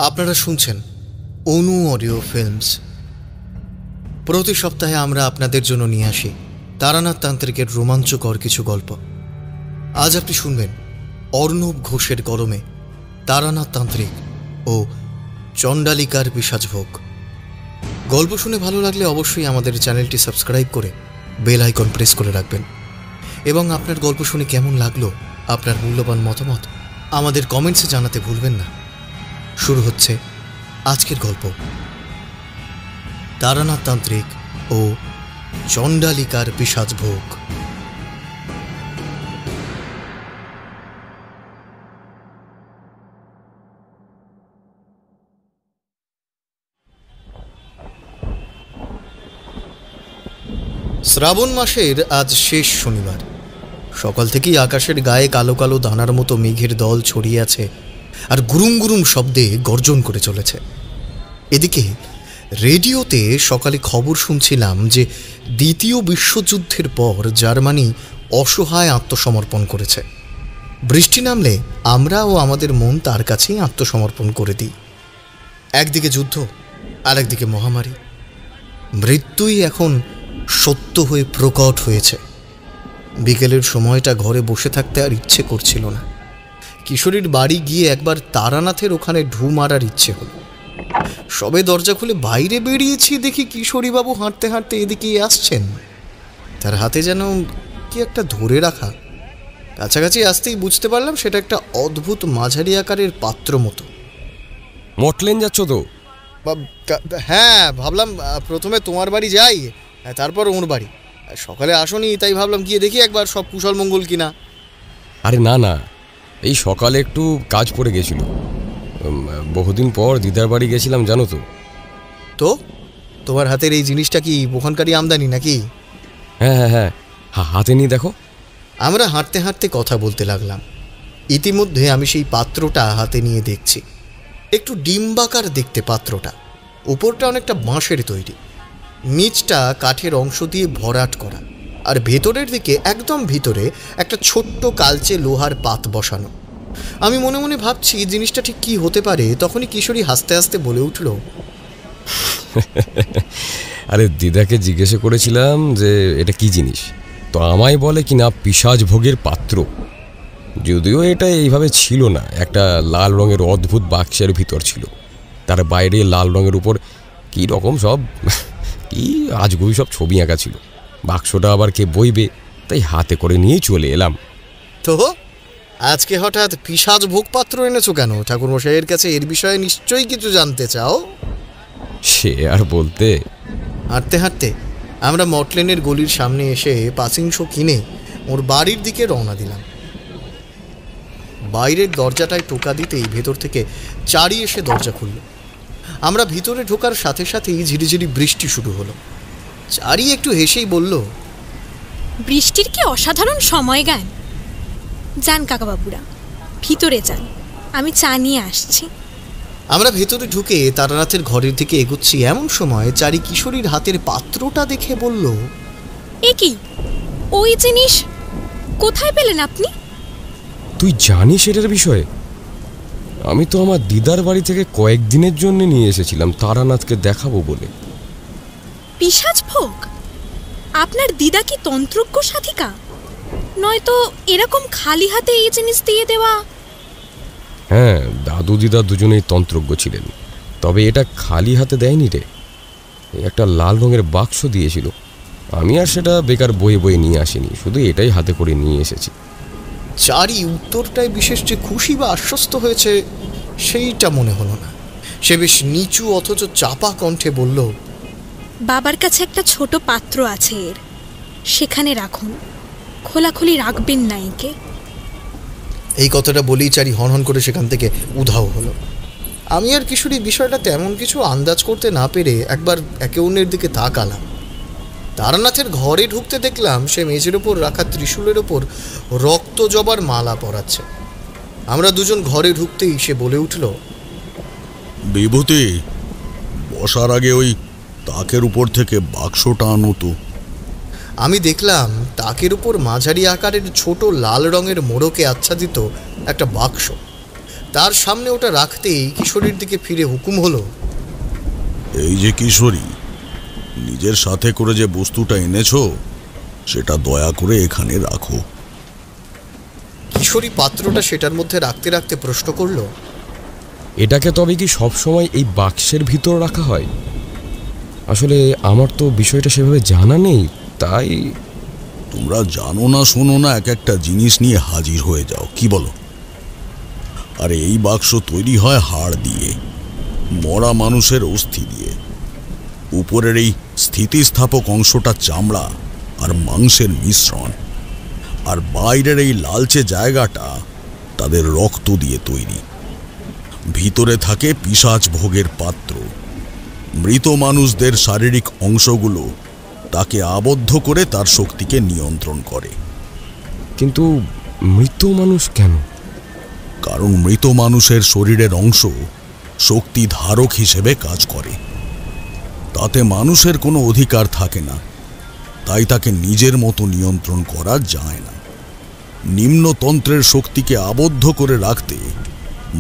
আপনারা শুনছেন অনু audio films. প্রতি সপ্তাহে আমরা আপনাদের জন্য নিয়ে আসি তারানাথ তান্ত্রিকের রোমাঞ্চকর কিছু গল্প। আজ আপনি শুনবেন অর্ণব ঘোষের কলমে তারানাথ তান্ত্রিক ও চণ্ডালিকার পিশাচভোগ। গল্প শুনে ভালো লাগলে অবশ্যই আমাদের চ্যানেলটি সাবস্ক্রাইব করে বেল আইকন প্রেস করে রাখবেন এবং আপনার গল্প শুনে কেমন লাগলো আপনার মূল্যবান মতামত আমাদের কমেন্টসে জানাতে ভুলবেন না। শুরু হচ্ছে আজকের গল্প, তারানাথ তান্ত্রিক ও চণ্ডালিকার পিশাচভোগ। শ্রাবণ মাসের আজ শেষ শনিবার। সকাল থেকেই আকাশের গায়ে কালো কালো দানার মতো মেঘের দল ছড়িয়ে আছে আর গুরুম গুরুম শব্দে গর্জন করে চলেছে। এদিকে রেডিওতে সকালে খবর শুনছিলাম যে দ্বিতীয় বিশ্বযুদ্ধের পর জার্মানি অসহায় আত্মসমর্পণ করেছে। বৃষ্টি নামলে আমরা ও আমাদের মন তার কাছেই আত্মসমর্পণ করে দিই। একদিকে যুদ্ধ আর একদিকে মহামারী, মৃত্যুই এখন সত্য হয়ে প্রকট হয়েছে। বিকেলের সময়টা ঘরে বসে থাকতে আর ইচ্ছে করছিল না। কিশোরীর বাড়ি গিয়ে একবার তারানাথের ওখানে ঢু মারার ইচ্ছে হলো। সবে দরজা খুলে বাইরে বেরিয়েছি, দেখি কিশোরীবাবু হাঁটতে হাঁটতে এদিকেই আসছেন। তার হাতে যেন কি একটা ধরে রাখা। কাছাকাছি আসতেই বুঝতে পারলাম সেটা একটা অদ্ভুত মাঝারি আকারের পাত্র মতো। মটলেন যাচ্ছ তো? হ্যাঁ, ভাবলাম প্রথমে তোমার বাড়ি যাই, তারপর ওর বাড়ি। সকালে আসনি, তাই ভাবলাম গিয়ে দেখি একবার সব কুশল মঙ্গল কিনা। আরে না না, এই সকালে একটু কাজ পড়ে গেছিল। বহুদিন পর দিদার বাড়ি গেছিলাম, জানো তো। তো তোমার হাতের এই জিনিসটা কি ওখানকারই আমদানি নাকি? হ্যাঁ হ্যাঁ হ্যাঁ, হাতে নিয়ে দেখো। আমরা হাঁটতে হাঁটতে কথা বলতে লাগলাম। ইতিমধ্যে আমি সেই পাত্রটা হাতে নিয়ে দেখছি। একটু ডিম্বাকার দেখতে পাত্রটা। উপরটা অনেকটা বাঁশের তৈরি, নিচটা কাঠের অংশ দিয়ে ভরাট করা, আর ভেতরের দিকে একদম ভিতরে একটা ছোট্ট কালচে লোহার পাত বসানো। আমি মনে মনে ভাবছি জিনিসটা ঠিক কি হতে পারে, তখনই কিশোরী হাসতে হাসতে বলে উঠল, আরে দিদাকে জিজ্ঞেস করেছিলাম যে এটা কি জিনিস, তো আমায় বলে কিনা পিশাচভোগের পাত্র। যদিও এটা এইভাবে ছিল না, একটা লাল রঙের অদ্ভুত বাক্সের ভিতর ছিল। তার বাইরে লাল রঙের উপর কী রকম সব কি আজগুবি সব ছবি আঁকা ছিল। বাক্সটা আবার কে বইবে, তাই হাতে করে নিয়েই চলে এলাম। তো আজকে হঠাৎ পিশাচভোগ পাত্র এনেছো কেন? ঠাকুরমশাইয়ের কাছে এর বিষয়ে নিশ্চয়ই কিছু জানতে চাও। সে আর বলতে। হাঁটতে হাঁটতে আমরা মটলেনের গলির সামনে এসে পাসিংশ কিনে ওর বাড়ির দিকে রওনা দিলাম। বাইরের দরজাটায় টোকা দিতেই ভেতর থেকে চারি এসে দরজা খুলল। আমরা ভিতরে ঢোকার সাথে সাথেই ঝিরিঝিরি বৃষ্টি শুরু হলো। চারি একটু হেসেই বলল, বৃষ্টির কি অসাধারণ সময় গান। যান কাকাবাবুরা, ভিতরে যান, আমি চা নিয়ে আসছি। আমরা ভেতরে ঢুকে তারানাথের ঘরের দিকে এগোচ্ছি, এমন সময় চারি কিশোরীর হাতের পাত্রটা দেখে বলল, এ কি ওই জিনিস? কোথায় পেলেন আপনি? তুই জানিস এটার বিষয়ে? আমি তো আমার দিদার বাড়ি থেকে কয়েকদিনের জন্য নিয়ে এসেছিলাম তারানাথকে দেখাবো বলে। পিশাচভোগ? আপনার দিদা কি তন্ত্রজ্ঞ সাধিকা? নয়তো এরকম খালি হাতে এই জিনিস দিয়ে দেওয়া? হ্যাঁ, দাদু দিদা দুজনেই তন্ত্রজ্ঞ ছিলেন, তবে এটা খালি হাতে দেয়নি রে। একটা লাল রঙের বাক্স দিয়েছিল। আমি আর সেটা বেকার বয়ে বয়ে নিয়ে আসিনি, শুধু এটাই হাতে করে নিয়ে এসেছি। চারি উত্তরটায় বিশেষ যে খুশি বা আশ্বস্ত হয়েছে সেইটা মনে হলো না। সে বেশ নিচু অথচ চাপা কণ্ঠে বলল, বাবার কাছে একটা ছোট পাত্র আছে এর, সেখানে রাখুন, খোলাখুলি রাখবেন না একে। এই কথাটা বলেই চারি হনহন করে সেখান থেকে উধাও হলো। আমি আর কিশোরী বিষয়টা তেমন কিছু আন্দাজ করতে না পেরে একবার একে অন্যের দিকে তাকালাম। তারানাথের ঘরে ঢুকতে দেখলাম সে মেঝের ওপর রাখা ত্রিশূলের ওপর রক্ত জবার মালা পরাচ্ছে। আমরা দুজন ঘরে ঢুকতেই সে বলে উঠল, বিভূতি, বসার আগে ওই তাকের উপর থেকে বাক্সটা আনো তো। আমি দেখলাম তাকের উপর মাঝারি আকারের ছোট লাল রঙের মোড়কে আচ্ছাদিত একটা বাক্স। তার সামনে ওটা রাখতেই কিশোরীর দিকে ফিরে হুকুম হলো, এই যে কিশোরী, নিজের সাথে করে যে বস্তুটা এনেছো সেটা দয়া করে এখানে রাখো। কিশোরী পাত্রটা সেটার মধ্যে রাখতে রাখতে প্রশ্ন করল, এটাকে তবে কি সবসময় এই বাক্সের ভিতর রাখা হয়? আসলে আমার তো বিষয়টা সেভাবে জানা নেই, তাই। তোমরা জানো না শোনো না এক একটা জিনিস নিয়ে হাজির হয়ে যাও, কি বলো? আর এই বাক্স তৈরি হয় হাড় দিয়ে, মরা মানুষের অস্থি দিয়ে। উপরের এই স্থিতিস্থাপক অংশটা চামড়া আর মাংসের মিশ্রণ, আর বাইরের এই লালচে জায়গাটা তাদের রক্ত দিয়ে তৈরি। ভিতরে থাকে পিশাচ ভোগের পাত্র। মৃত মানুষদের শারীরিক অংশগুলো তাকে আবদ্ধ করে তার শক্তিকে নিয়ন্ত্রণ করে। কিন্তু মৃত মানুষ কেন? কারণ মৃত মানুষের শরীরের অংশ শক্তি ধারক হিসেবে কাজ করে। তাতে মানুষের কোনো অধিকার থাকে না, তাই তাকে নিজের মতো নিয়ন্ত্রণ করা যায় না। নিম্নতন্ত্রের শক্তিকে আবদ্ধ করে রাখতে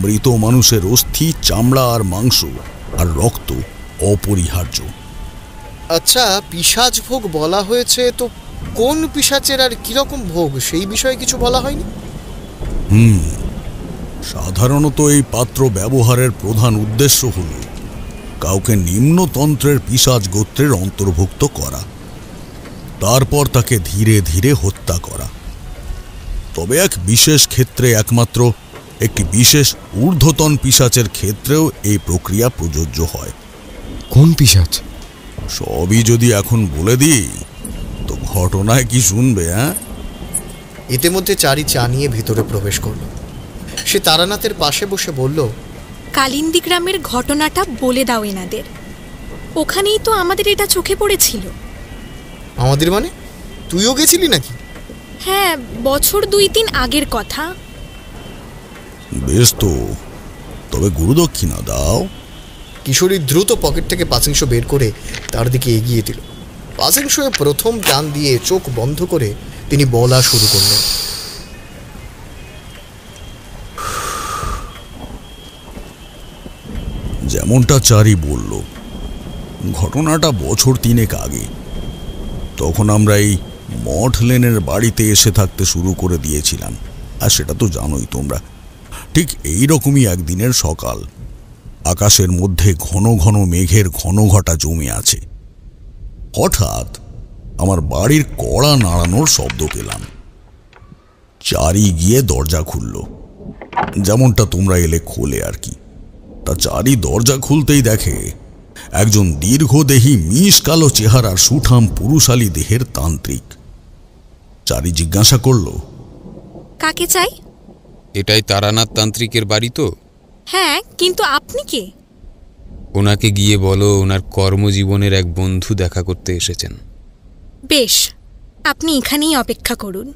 মৃত মানুষের অস্থি, চামড়া আর মাংস আর রক্ত অপরিহার্য। আচ্ছা, পিশাচ ভোগ বলা হয়েছে, তো কোন পিশাচের আর কিরকম ভোগ সেই বিষয়ে কিছু বলা হয়নি? সাধারণত এই পাত্র ব্যবহারের প্রধান উদ্দেশ্য হল কাউকে নিম্নতন্ত্রের পিশাচ গোত্রের অন্তর্ভুক্ত করা, তারপর তাকে ধীরে ধীরে হত্যা করা। তবে এক বিশেষ ক্ষেত্রে, একমাত্র একটি বিশেষ ঊর্ধ্বতন পিশাচের ক্ষেত্রেও এই প্রক্রিয়া প্রযোজ্য হয়। কোন পিশাচ? সবই যদি এখন বলে দিই তো ঘটনায় কি শুনবে? ইতিমধ্যে চারি চা নিয়ে ভিতরে প্রবেশ করল। সে তারানাথের পাশে বসে বলল, কালিন্দী গ্রামের ঘটনাটা বলে দাও এনাদের। ওখানেই তো আমাদের এটা চোখে পড়েছিল। আমাদের মানে? তুইও গেছিলি নাকি? হ্যাঁ, বছর 2-3 আগের কথা। বেশ তো, তবে গুরুদক্ষিণা দাও। কিশোরী দ্রুত পকেট থেকে পাঁচিংশ বের করে তার দিকে এগিয়ে দিল। পাঁচিংশে প্রথম টান দিয়ে চোখ বন্ধ করে তিনি বলা শুরু করলেন, যেমনটা চারি বলল, ঘটনাটা বছর 3 আগে। তখন আমরা এই মঠ লেনের বাড়িতে এসে থাকতে শুরু করে দিয়েছিলাম। আর সেটা তো জানোই তোমরা। ঠিক এই রকমই একদিনের সকাল। আকাশের মধ্যে ঘন ঘন মেঘের ঘন ঘটা জমে আছে। হঠাৎ আমার বাড়ির কড়া নাড়ানোর শব্দ পেলাম। চারি গিয়ে দরজা খুলল, যেমনটা তোমরা এলে খোলে আর কি। তা চারি দরজা খুলতেই দেখে একজন দীর্ঘদেহী মিশ কালো চেহারার সুঠাম পুরুষালী দেহের তান্ত্রিক। চারি জিজ্ঞাসা করল, কাকে চাই? এটাই তারানাথ তান্ত্রিকের বাড়ি তো? হ্যাঁ, কিন্তু আপনি কে? ওনাকে গিয়ে বলো ওনার কর্মজীবনের এক বন্ধু দেখা করতে এসেছেন। বেশ, আপনি এখানেই অপেক্ষা করুন।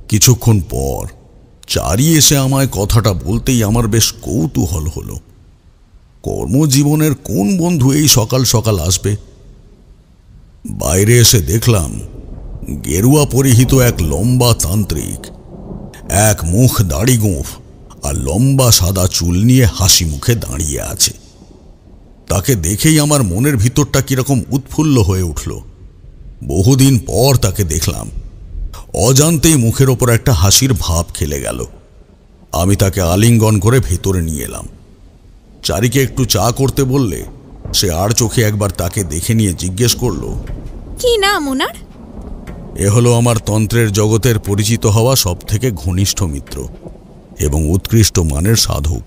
কিছুক্ষণ পর চারি এসে আমায় কথাটা বলতেই আমার বেশ কৌতূহল হলো। কর্মজীবনের কোন বন্ধু এই সকাল সকাল আসবে? বাইরে এসে দেখলাম গেরুয়া পরিহিত এক লম্বা তান্ত্রিক, এক মুখ দাড়ি গোঁফ আর লম্বা সাদা চুল নিয়ে হাসি মুখে দাঁড়িয়ে আছে। তাকে দেখেই আমার মনের ভিতরটা কিরকম উৎফুল্ল হয়ে উঠল। বহুদিন পর তাকে দেখলাম। অজান্তেই মুখের ওপর একটা হাসির ভাব খেলে গেল। আমি তাকে আলিঙ্গন করে ভেতরে নিয়ে এলাম। চারিকে একটু চা করতে বললে সে আর চোখে একবার তাকে দেখে নিয়ে জিজ্ঞেস করল, কি নাম ওনার? এ হলো আমার তন্ত্রের জগতের পরিচিত হওয়া সব থেকে ঘনিষ্ঠ মিত্র এবং উৎকৃষ্ট মানের সাধক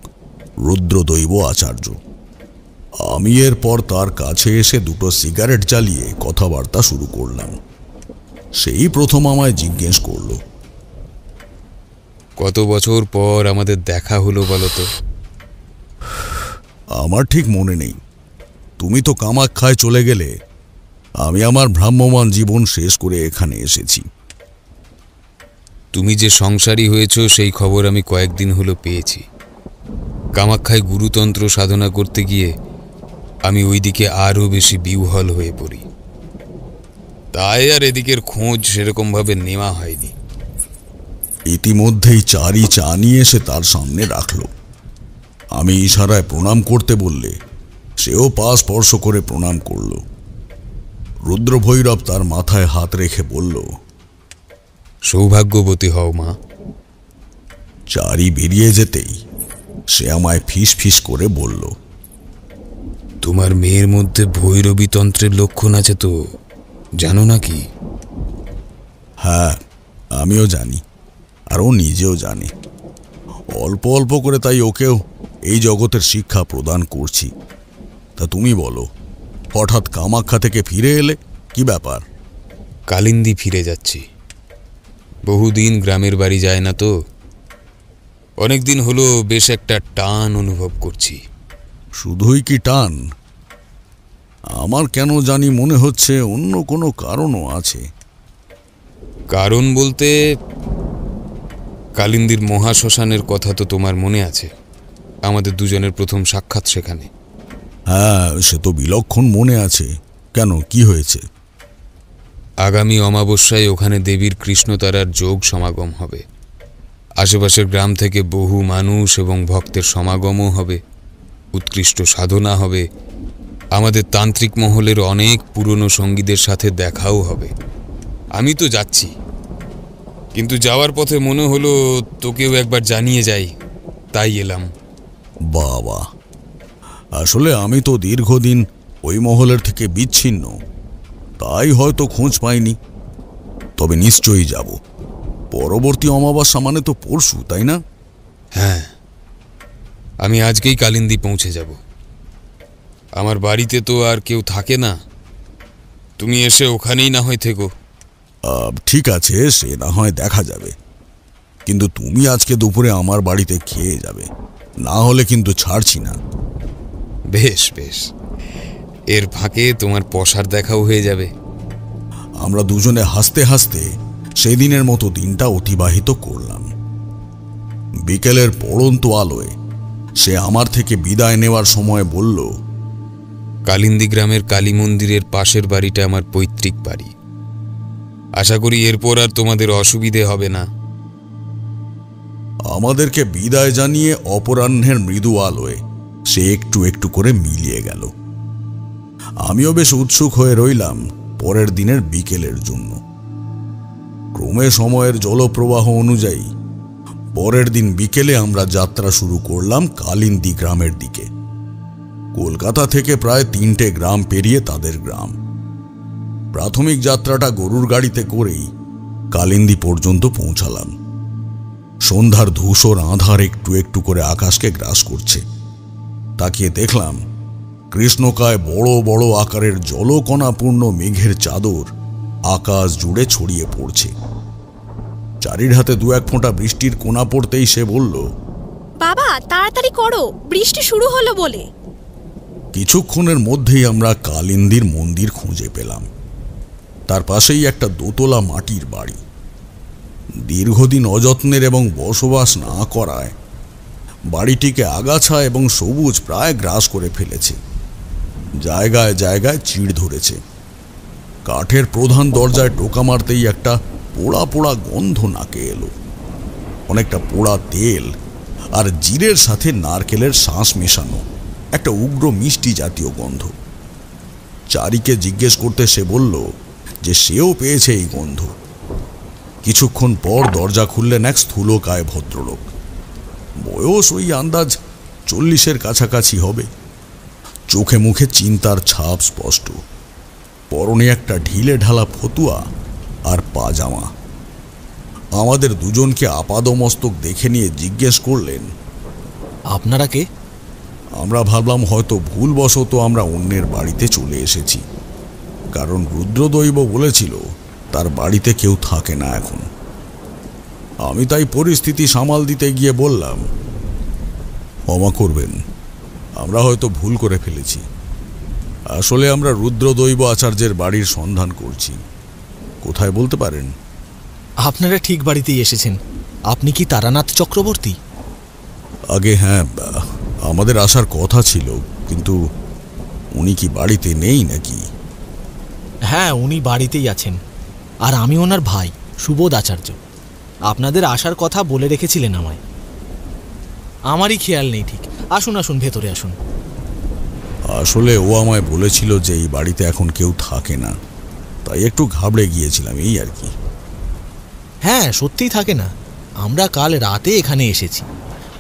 রুদ্রদৈব আচার্য। আমি এরপর তার কাছে এসে 2টো সিগারেট জ্বালিয়ে কথাবার্তা শুরু করলাম। সেই প্রথম আমায় জিজ্ঞেস করল, কত বছর পর আমাদের দেখা হলো বলো তো? আমার ঠিক মনে নেই। তুমি তো কামাখ্যায় চলে গেলে। আমি আমার ভ্রাম্যমান জীবন শেষ করে এখানে এসেছি। তুমি যে সংসারী হয়েছ সেই খবর আমি কয়েকদিন হলো পেয়েছি। কামাখ্যায় গুরুতন্ত্র সাধনা করতে গিয়ে আমি ওইদিকে আরও বেশি বিহ্বল হয়ে পড়ি। তাই আর এদিকের খোঁজ সেরকমভাবে নেওয়া হয়নি। ইতিমধ্যেই চারি চা নিয়ে এসে তার সামনে রাখল। আমি ইশারায় প্রণাম করতে বললে সেও পা স্পর্শ করে প্রণাম করল। রুদ্রভৈরব তার মাথায় হাত রেখে বলল, সৌভাগ্যবতী হও মা। চারি বেরিয়ে যেতেই সে আমায় ফিস ফিস করে বলল, তোমার মেয়ের মধ্যে ভৈরবী তন্ত্রের লক্ষণ আছে তো, জানো নাকি? হ্যাঁ, আমিও জানি, আর ও নিজেও জানে। অল্প অল্প করে তাই ওকেও এই জগতের শিক্ষা প্রদান করছি। তা তুমি বলো, হঠাৎ কামাখ্যা থেকে ফিরে এলে, কি ব্যাপার? কালিন্দী ফিরে যাচ্ছি। বহুদিন গ্রামের বাড়ি যায় না তো, অনেকদিন হলো বেশ একটা টান অনুভব করছি। শুধুই কি টান? আমার কেন জানি মনে হচ্ছে অন্য কোনো কারণও আছে। কারণ বলতে, কালিন্দীর মহাশ্মশানের কথা তো তোমার মনে আছে? আমাদের দুজনের প্রথম সাক্ষাৎ সেখানে। হ্যাঁ, সে তো বিলক্ষণ মনে আছে। কেন, কি হয়েছে? আগামী অমাবস্যায় ওখানে দেবীর কৃষ্ণতারার যোগ সমাগম হবে। আশেপাশের গ্রাম থেকে বহু মানুষ এবং ভক্তের সমাগমও হবে, উৎকৃষ্ট সাধনা হবে, আমাদের তান্ত্রিক মহলের অনেক পুরনো সঙ্গীদের সাথে দেখাও হবে। আমি তো যাচ্ছি, কিন্তু যাওয়ার পথে মনে হলো তোকেও একবার জানিয়ে যাই, তাই এলাম। বাবা, আসলে আমি তো দীর্ঘদিন ওই মহলের থেকে বিচ্ছিন্ন, তাই হয়তো খোঁজ পাইনি। তবে নিশ্চয়ই যাব। পরবর্তী অমাবস্যা মানে তো পরশু, তাই না? হ্যাঁ, আমি আজকেই কালিন্দী পৌঁছে যাব। আমার বাড়িতে তো আর কেউ থাকে না, তুমি এসে ওখানেই না হয় থেকো। ঠিক আছে, সে না হয় দেখা যাবে, কিন্তু তুমি আজকে দুপুরে আমার বাড়িতে খেয়ে যাবে, না হলে কিন্তু ছাড়ছি না। বেশ বেশ, এর ফাঁকে তোমার পসার দেখাও হয়ে যাবে। আমরা দুজনে হাসতে হাসতে সেদিনের মতো দিনটা অতিবাহিত করলাম। বিকেলের পড়ন্ত আলোয় সে আমার থেকে বিদায় নেওয়ার সময় বলল, কালিন্দী গ্রামের কালী মন্দিরের পাশের বাড়িটা আমার পৈতৃক বাড়ি। আশা করি এরপর আর তোমাদের অসুবিধে হবে না। আমাদেরকে বিদায় জানিয়ে অপরাহ্নের মৃদু আলোয় সে একটু একটু করে মিলিয়ে গেল। আমিও বেশ উৎসুক হয়ে রইলাম পরের দিনের বিকেলের জন্য। ক্রমে সময়ের জলপ্রবাহ অনুযায়ী পরের দিন বিকেলে আমরা যাত্রা শুরু করলাম কালিন্দী গ্রামের দিকে। কলকাতা থেকে প্রায় 3টে গ্রাম পেরিয়ে তাদের গ্রাম। প্রাথমিক যাত্রাটা গরুর গাড়িতে করেই কালিন্দী পর্যন্ত পৌঁছালাম। সন্ধ্যার ধূসর আঁধার একটু একটু করে আকাশকে গ্রাস করছে। তাকিয়ে দেখলাম কৃষ্ণকায় বড় বড় আকারের জলকণাপূর্ণ মেঘের চাদর আকাশ জুড়ে ছড়িয়ে পড়ছে। চারির হাতে 2-1 ফোঁটা বৃষ্টির কোনা পড়তেই সে বলল, বাবা তাড়াতাড়ি করো, বৃষ্টি শুরু হলো বলে। কিছুক্ষণের মধ্যেই আমরা কালিন্দীর মন্দির খুঁজে পেলাম। তার পাশেই একটা দোতলা মাটির বাড়ি। দীর্ঘদিন অযত্নের এবং বসবাস না করায় বাড়িটিকে আগাছা এবং সবুজ প্রায় গ্রাস করে ফেলেছে। জায়গায় জায়গায় চিড় ধরেছে। কাঠের প্রধান দরজায় টোকা মারতেই একটা পোড়া পোড়া গন্ধ নাকে এলো। অনেকটা পোড়া তেল আর জিরের সাথে নারকেলের শাঁস মেশানো একটা উগ্র মিষ্টি জাতীয় গন্ধ। চারিকে জিজ্ঞেস করতে সে বলল যে সেও পেয়েছে এই গন্ধ। কিছুক্ষণ পর দরজা খুললেন এক স্থূলকায় ভদ্রলোক। বয়স ওই আন্দাজ 40-এর কাছাকাছি হবে। চোখে মুখে চিন্তার ছাপ স্পষ্ট। পরনে একটা ঢিলে ঢালা ফতুয়া আর পাজামা। আমাদের দুজনকে আপাদমস্তক দেখে নিয়ে জিজ্ঞেস করলেন, আপনারা কে? আমরা ভাবলাম হয়তো ভুলবশত আমরা অন্যের বাড়িতে চলে এসেছি, কারণ রুদ্রদৈব বলেছিল তার বাড়িতে কেউ থাকে না এখন। আমি তাই পরিস্থিতি সামাল দিতে গিয়ে বললাম, ক্ষমা করবেন, আমরা হয়তো ভুল করে ফেলেছি। আসলে আমরা রুদ্রদৈব আচার্যের বাড়ির সন্ধান করছি। কোথায় বলতে পারেন? আপনারা ঠিক বাড়িতেই এসেছেন। আপনি কি তারানাথ চক্রবর্তী? আগে হ্যাঁ, আমাদের আসার কথা ছিল, কিন্তু উনি কি বাড়িতে নেই নাকি? হ্যাঁ, উনি বাড়িতেই আছেন, আর আমি ওনার ভাই সুবোধ আচার্য। আপনাদের আসার কথা বলে রেখেছিলেন আমায়। আমারই খেয়াল নেই ঠিক। আসুন আসুন, ভেতরে আসুন। আসলে ও আমায় বলেছিল যে এই বাড়িতে এখন কেউ থাকে না, তাই একটু ঘাবড়ে গিয়েছিলাম, এই আর কি। হ্যাঁ, সত্যিই থাকে না। আমরা কাল রাতে এখানে এসেছি,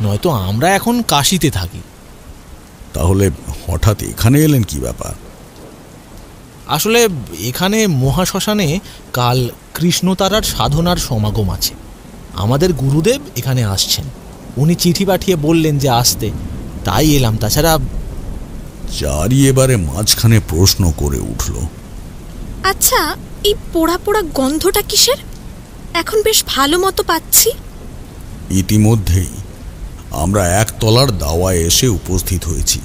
নয়তো আমরা এখন কাশিতে থাকি। তাহলে হঠাৎ এখানে এলেন, কি ব্যাপার? আসলে এখানে মহাশ্মশানে কাল কৃষ্ণতারার সাধনার সমাগম আছে। আমাদের গুরুদেব এখানে আসছেন, উনি চিঠি পাঠিয়ে বললেন যে আসতে, তাই এলাম। তাছাড়া চারি এবারে মাঝখানে প্রশ্ন করে উঠল। আচ্ছা, এই পোড়া পোড়া গন্ধটা কিসের? এখন বেশ ভালো মতো পাচ্ছি। ইতিমধ্যেই আমরা একতলার দাওয়ায় এসে উপস্থিত হয়েছি।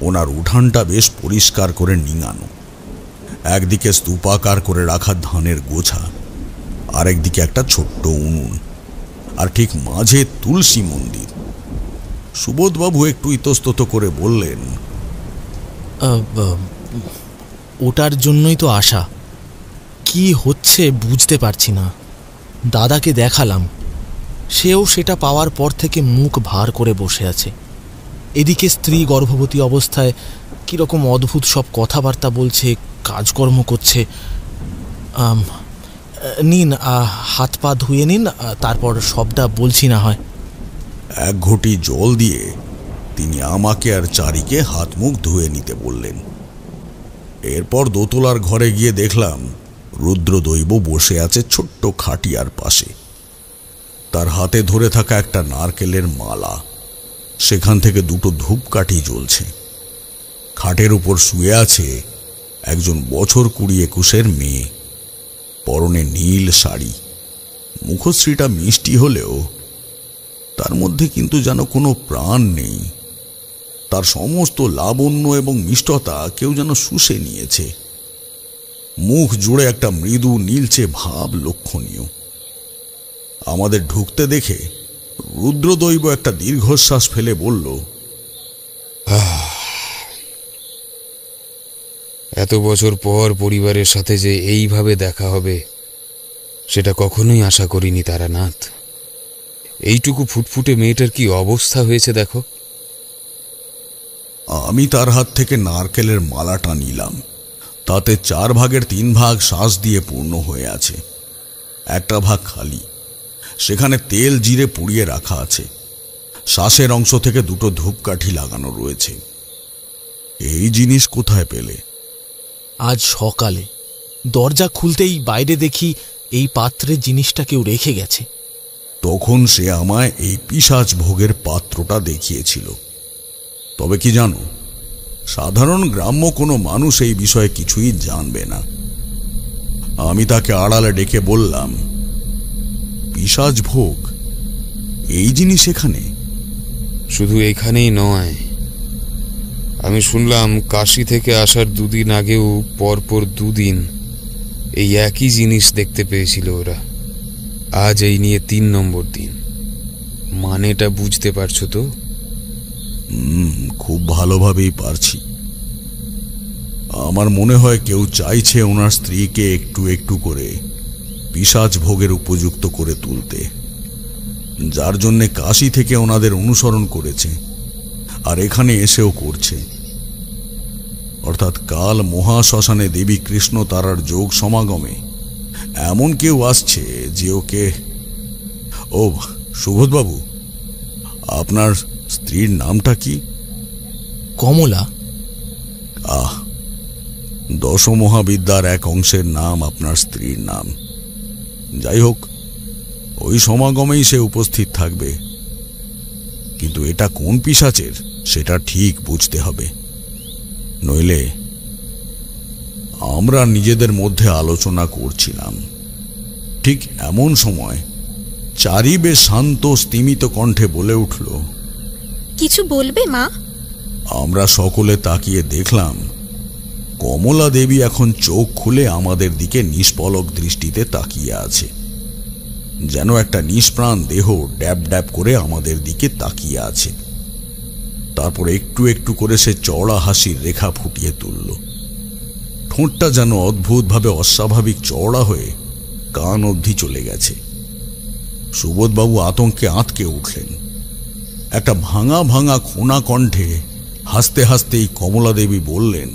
ওনার উঠানটা বেশ পরিষ্কার করে নিঙানো, একদিকে স্তূপাকার করে রাখা ধানের গোছা, আরেকদিকে একটা ছোট্ট উনুন, আর ঠিক মাঝে তুলসী মন্দির। সুবোধবাবু একটু ইতস্তত করে বললেন, ওটার জন্যই তো আশা। কি হচ্ছে বুঝতে পারছি না। দাদাকে দেখালাম, সেও সেটা পাওয়ার পর থেকে মুখ ভার করে বসে আছে। এদিকে স্ত্রী গর্ভবতী অবস্থায় কীরকম অদ্ভুত সব কথাবার্তা বলছে, কাজকর্ম করছে। নিন, হাত পা ধুয়ে নিন, তারপর সবটা বলছি না হয়। এক ঘটি জল দিয়ে তিনি আমাকে আর চারিকে হাত মুখ ধুয়ে নিতে বললেন। এরপর দোতলার ঘরে গিয়ে দেখলাম রুদ্রদৈব বসে আছে ছোট্ট খাটিয়ার পাশে। তার হাতে ধরে থাকা একটা নারকেলের মালা, সেখান থেকে দুটো ধূপকাঠি জ্বলছে। খাটের উপর শুয়ে আছে একজন বছর 20-21 মেয়ে, পরনে নীল শাড়ি। মুখশ্রীটা মিষ্টি হলেও তার মধ্যে কিন্তু যেন কোনো প্রাণ নেই। তার সমস্ত লাবণ্য এবং মিষ্টতা কেউ যেন শুষে নিয়েছে। মুখ জুড়ে একটা মৃদু নীলচে ভাব লক্ষণীয়। আমাদের ঢুকতে দেখে রুদ্রদৈব একটা দীর্ঘশ্বাস ফেলে বলল, এত বছর পর পরিবারের সাথে যে এইভাবে দেখা হবে সেটা কখনোই আশা করিনি তারানাথ। এইটুকু ফুটফুটে মেয়েটার কি অবস্থা হয়েছে দেখো। আমি তার হাত থেকে নারকেলের মালাটা নিলাম। তাতে 4 ভাগের 3 ভাগ শ্বাস দিয়ে পূর্ণ হয়ে আছে, একটা ভাগ খালি। সেখানে তেল জিরে পুড়িয়ে রাখা আছে। শ্বাসের অংশ থেকে দুটো ধূপকাঠি লাগানো রয়েছে। এই জিনিস কোথায় পেলে? আজ সকালে দরজা খুলতেই বাইরে দেখি এই পাত্রে জিনিসটা কেউ রেখে গেছে। তখন সে আমায় এই পিশাচ ভোগের পাত্রটা দেখিয়েছিল। তবে কি জানো, সাধারণ গ্রাম্য কোনো মানুষ এই বিষয়ে কিছুই জানবে না। আমি তাকে আড়ালে ডেকে বললাম, পিশাচ ভোগ, এই জিনিস এখানে? শুধু এখানেই নয়, আমি শুনলাম কাশী থেকে আসার 2 দিন আগেও পরপর 2 দিন এই একই জিনিস দেখতে পেয়েছিল ওরা। আজ এই নিয়ে 3 নম্বর দিন। মানেটা বুঝতে পারছো তো? খুব ভালোভাবেই পারছি। আমার মনে হয় কেউ চাইছে ওনার স্ত্রীকে একটু একটু করে পিশাচ ভোগের উপযুক্ত করে তুলতে, যার জন্যে কাশী থেকে ওনাদের অনুসরণ করেছে আর এখানে এসেও করছে। অর্থাৎ কাল মহাশ্মশানে দেবী কৃষ্ণ তারার যোগ সমাগমে এমন কেউ আসছে যে ওকে... ও সুবোধবাবু, আপনার স্ত্রীর নামটা কি? কমলা। দশমহাবিদ্যার এক অংশের নাম আপনার স্ত্রীর নাম। যাই হোক, ওই সমাগমেই সে উপস্থিত থাকবে, কিন্তু এটা কোন পিশাচের সেটা ঠিক বুঝতে হবে। নইলে... আমরা নিজেদের মধ্যে আলোচনা করছিলাম, ঠিক এমন সময় চারি বেশ শান্ত স্তিমিত কণ্ঠে বলে উঠল, কিছু বলবে মা? আমরা সকলে তাকিয়ে দেখলাম কমলা দেবী এখন চোখ খুলে আমাদের দিকে নিষ্পলক দৃষ্টিতে তাকিয়ে আছে, যেন একটা নিষ্প্রাণ দেহ ড্যাব ড্যাব করে আমাদের দিকে তাকিয়ে আছে। তারপর একটু একটু করে সে চওড়া হাসির রেখা ফুটিয়ে তুলল। ঠোঁটটা যেন অদ্ভুতভাবে অস্বাভাবিক চওড়া হয়ে কান অবধি চলে গেছে। সুবোধবাবু আতঙ্কে আঁতকে উঠলেন। একটা ভাঙা ভাঙা খোনা কণ্ঠে হাসতে হাসতেই কমলা দেবী বললেন,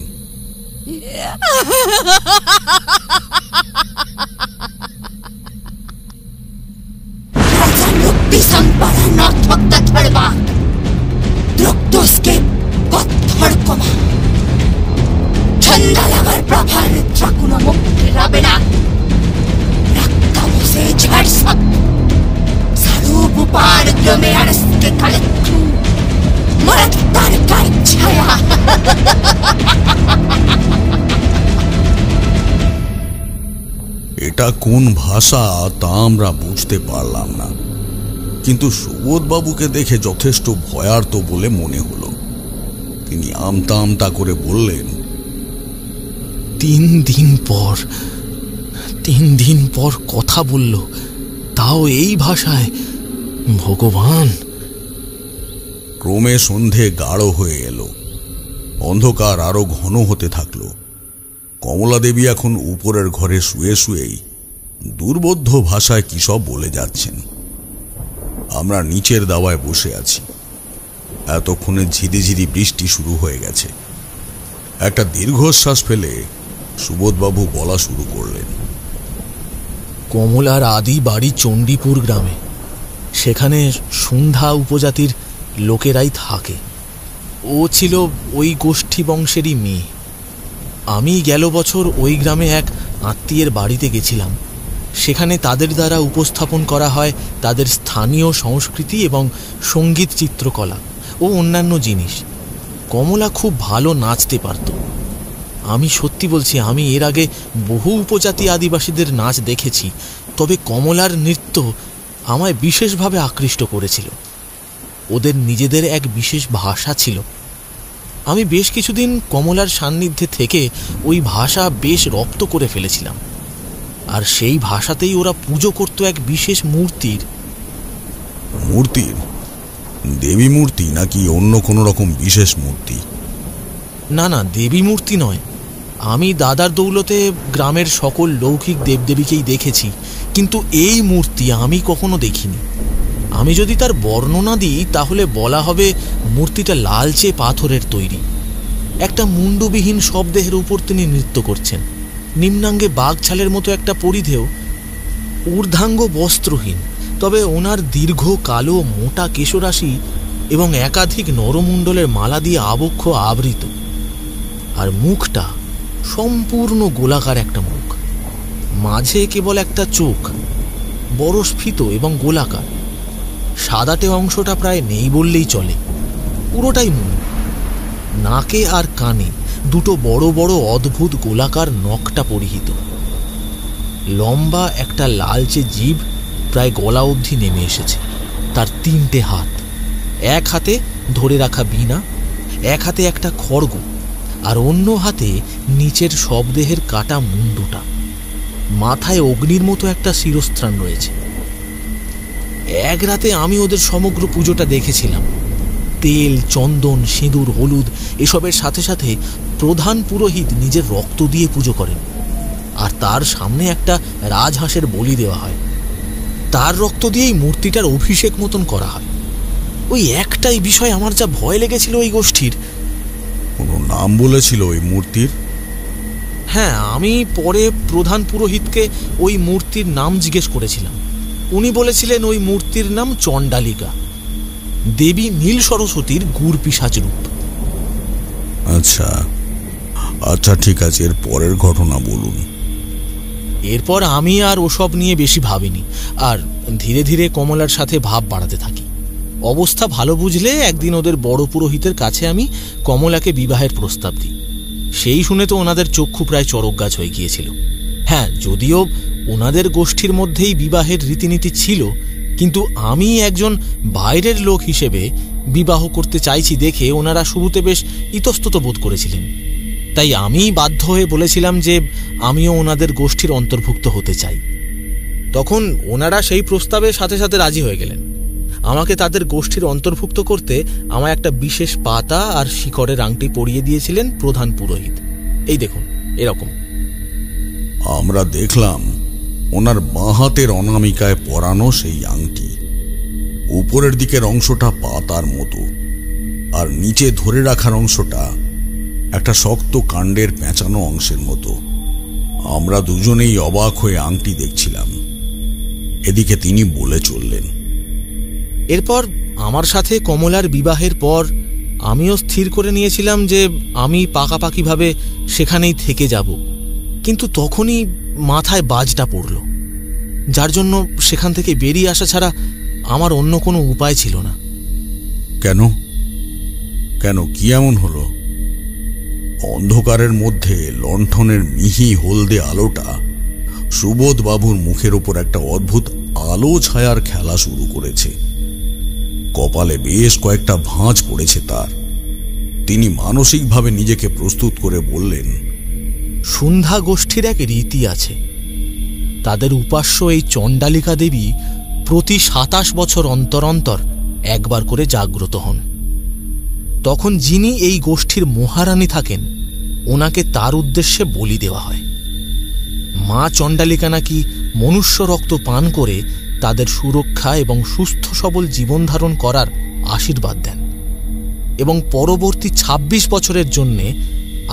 এটা কোন ভাষা তা আমরা বুঝতে পারলাম না, কিন্তু সুবোধবাবুকে দেখে যথেষ্ট ভয়ার্ত বলে মনে হলো। তিনি আমতা আমতা করে বললেন, 3 দিন পর কথা বলল, তাও এই ভাষায়। ভগবান! ক্রমে সন্ধে গাঢ় হয়ে এলো, অন্ধকার আরো ঘন হতে থাকলো। কমলা দেবী এখন উপরের ঘরে শুয়ে শুয়েই দুর্বোধ্য ভাষায় কি সব বলে যাচ্ছেন। আমরা নিচের দাওয়ায় বসে আছি। এতক্ষণে ঝিরিঝিরি বৃষ্টি শুরু হয়ে গেছে। একটা দীর্ঘশ্বাস ফেলে সুবোধবাবু বলা শুরু করলেন, কমলার আদি বাড়ি চণ্ডীপুর গ্রামে। সেখানে সন্ধ্যা উপজাতির লোকেরাই থাকে। ও ছিল ওই গোষ্ঠী বংশেরই মেয়ে। আমি গেল বছর ওই গ্রামে এক আত্মীয়ের বাড়িতে গেছিলাম। সেখানে তাদের দ্বারা উপস্থাপন করা হয় তাদের স্থানীয় সংস্কৃতি এবং সঙ্গীত, চিত্রকলা ও অন্যান্য জিনিস। কমলা খুব ভালো নাচতে পারত। আমি সত্যি বলছি, আমি এর আগে বহু উপজাতি আদিবাসীদের নাচ দেখেছি, তবে কমলার নৃত্য আমায় বিশেষভাবে আকৃষ্ট করেছিল। ওদের নিজেদের এক বিশেষ ভাষা ছিল। আমি বেশ কিছুদিন কমলার সান্নিধ্যে থেকে ওই ভাষা বেশ রপ্ত করে ফেলেছিলাম। আর সেই ভাষাতেই ওরা পুজো করত এক বিশেষ মূর্তির। মূর্তির? দেবী মূর্তি নাকি অন্য কোনো রকম বিশেষ মূর্তি? না, দেবী মূর্তি নয়। আমি দাদার দৌলতে গ্রামের সকল লৌকিক দেবদেবীকেই দেখেছি, কিন্তু এই মূর্তি আমি কখনো দেখিনি। আমি যদি তার বর্ণনা দিই তাহলে বলা হবে মূর্তিটা লালচে পাথরের তৈরি। একটা মুন্ডবিহীন শবদেহের উপর তিনি নৃত্য করছেন। নিম্নাঙ্গে বাঘছালের মতো একটা পরিধেয়, ঊর্ধ্বাঙ্গ বস্ত্রহীন, তবে ওনার দীর্ঘ কালো মোটা কেশরাশি এবং একাধিক নরমণ্ডলের মালা দিয়ে আবক্ষ আবৃত। আর মুখটা সম্পূর্ণ গোলাকার একটা মুখ, মাঝে কেবল একটা চোখ, বড় স্ফীত এবং গোলাকার। সাদাটে অংশটা প্রায় নেই বললেই চলে, পুরোটাই মুখ। নাকে আর কানে দুটো বড় বড় অদ্ভুত গোলাকার নখটা পরিহিত। লম্বা একটা লালচে জিভ প্রায় গলা অবধি নেমে এসেছে। তার 3টে হাত, এক হাতে ধরে রাখা বীণা, এক হাতে একটা খড়গ, আর অন্য হাতে নিচের শবদেহের কাটা মুন্ডুটা। মাথায় অগ্নির মতো একটা শিরস্ত্রাণ রয়েছে। এক রাতে আমি ওদের সমগ্র পুজোটা দেখেছিলাম। তেল, চন্দন, সিঁদুর, হলুদ এসবের সাথে সাথে প্রধান পুরোহিত নিজের রক্ত দিয়ে পুজো করেন। আর তার সামনে একটা রাজহাঁসের বলি দেওয়া হয়। তার রক্ত দিয়েই মূর্তিটার অভিষেক মতন করা হয়। ওই একটাই বিষয় আমার যা ভয় লেগেছিল ওই গোষ্ঠীর। কোনো নাম বলেছিল ওই মূর্তির? হ্যাঁ, আমি পরে প্রধান পুরোহিতকে ওই মূর্তির নাম জিজ্ঞেস করেছিলাম। উনি বলেছিলেন ওই মূর্তির নাম চণ্ডালিকা, দেবী নীল সরস্বতীর গুড় পিশাচ রূপ। আচ্ছা আচ্ছা, ঠিক আছে, এর পরের ঘটনা বলুন। এরপর আমি আর ওসব নিয়ে বেশি ভাবিনি, আর ধীরে ধীরে কমলার সাথে ভাব বাড়াতে থাকি। অবস্থা ভালো বুঝলে একদিন ওদের বড় পুরোহিতের কাছে আমি কমলাকে বিবাহের প্রস্তাব দিই। সেই শুনে তো ওনাদের চক্ষু প্রায় চড়ক গাছ হয়ে গিয়েছিল। হ্যাঁ, যদিও ওনাদের গোষ্ঠীর মধ্যেই বিবাহের রীতিনীতি ছিল, কিন্তু আমি একজন বাইরের লোক হিসেবে বিবাহ করতে চাইছি দেখে ওনারা শুরুতে বেশ ইতস্তত বোধ করেছিলেন। তাই আমি বাধ্য হয়ে বলেছিলাম যে আমিও ওনাদের গোষ্ঠীর অন্তর্ভুক্ত হতে চাই। তখন ওনারা সেই প্রস্তাবের সাথে সাথে রাজি হয়ে গেলেন। আমাকে তাদের গোষ্ঠীর অন্তর্ভুক্ত করতে আমায় একটা বিশেষ পাতা আর শিকড়ের আংটি পরিয়ে দিয়েছিলেন প্রধান পুরোহিত। এই দেখুন, এরকম। আমরা দেখলাম ওনার বাঁ হাতের অনামিকায় পরানো সেই আংটি। উপরের দিকের অংশটা পাতার মতো, আর নিচে ধরে রাখার অংশটা একটা শক্ত কাণ্ডের পেঁচানো অংশের মতো। আমরা দুজনেই অবাক হয়ে আংটি দেখছিলাম। এদিকে তিনি বলে চললেন, এরপর আমার সাথে কমলার বিবাহের পর আমিও স্থির করে নিয়েছিলাম যে আমি পাকাপাকিভাবে সেখানেই থেকে যাব, কিন্তু তখনই মাথায় বাজটা পড়ল, যার জন্য সেখান থেকে বেরিয়ে আসা ছাড়া আমার অন্য কোনো উপায় ছিল না। কেন কেন কি এমন হলো? অন্ধকারের মধ্যে লণ্ঠনের মিহি হলদে আলোটা সুবোধ বাবুর মুখের উপর একটা অদ্ভুত আলো ছায়ার খেলা শুরু করেছে। কপালে বেশ কয়েকটা ভাঁজ পড়েছে তার। তিনি মানসিকভাবে নিজেকে প্রস্তুত করে বললেন, সন্ধ্যা গোষ্ঠীর এক রীতি আছে। তাদের উপাস্য এই চণ্ডালিকা দেবী প্রতি 27 বছর অন্তর অন্তর একবার করে জাগ্রত হন। তখন যিনি এই গোষ্ঠীর মহারানী থাকেন, ওনাকে তার উদ্দেশ্যে বলি দেওয়া হয়। মা চণ্ডালিকা নাকি মনুষ্য রক্ত পান করে তাদের সুরক্ষা এবং সুস্থ সবল জীবন ধারণ করার আশীর্বাদ দেন এবং পরবর্তী 26 বছরের জন্যে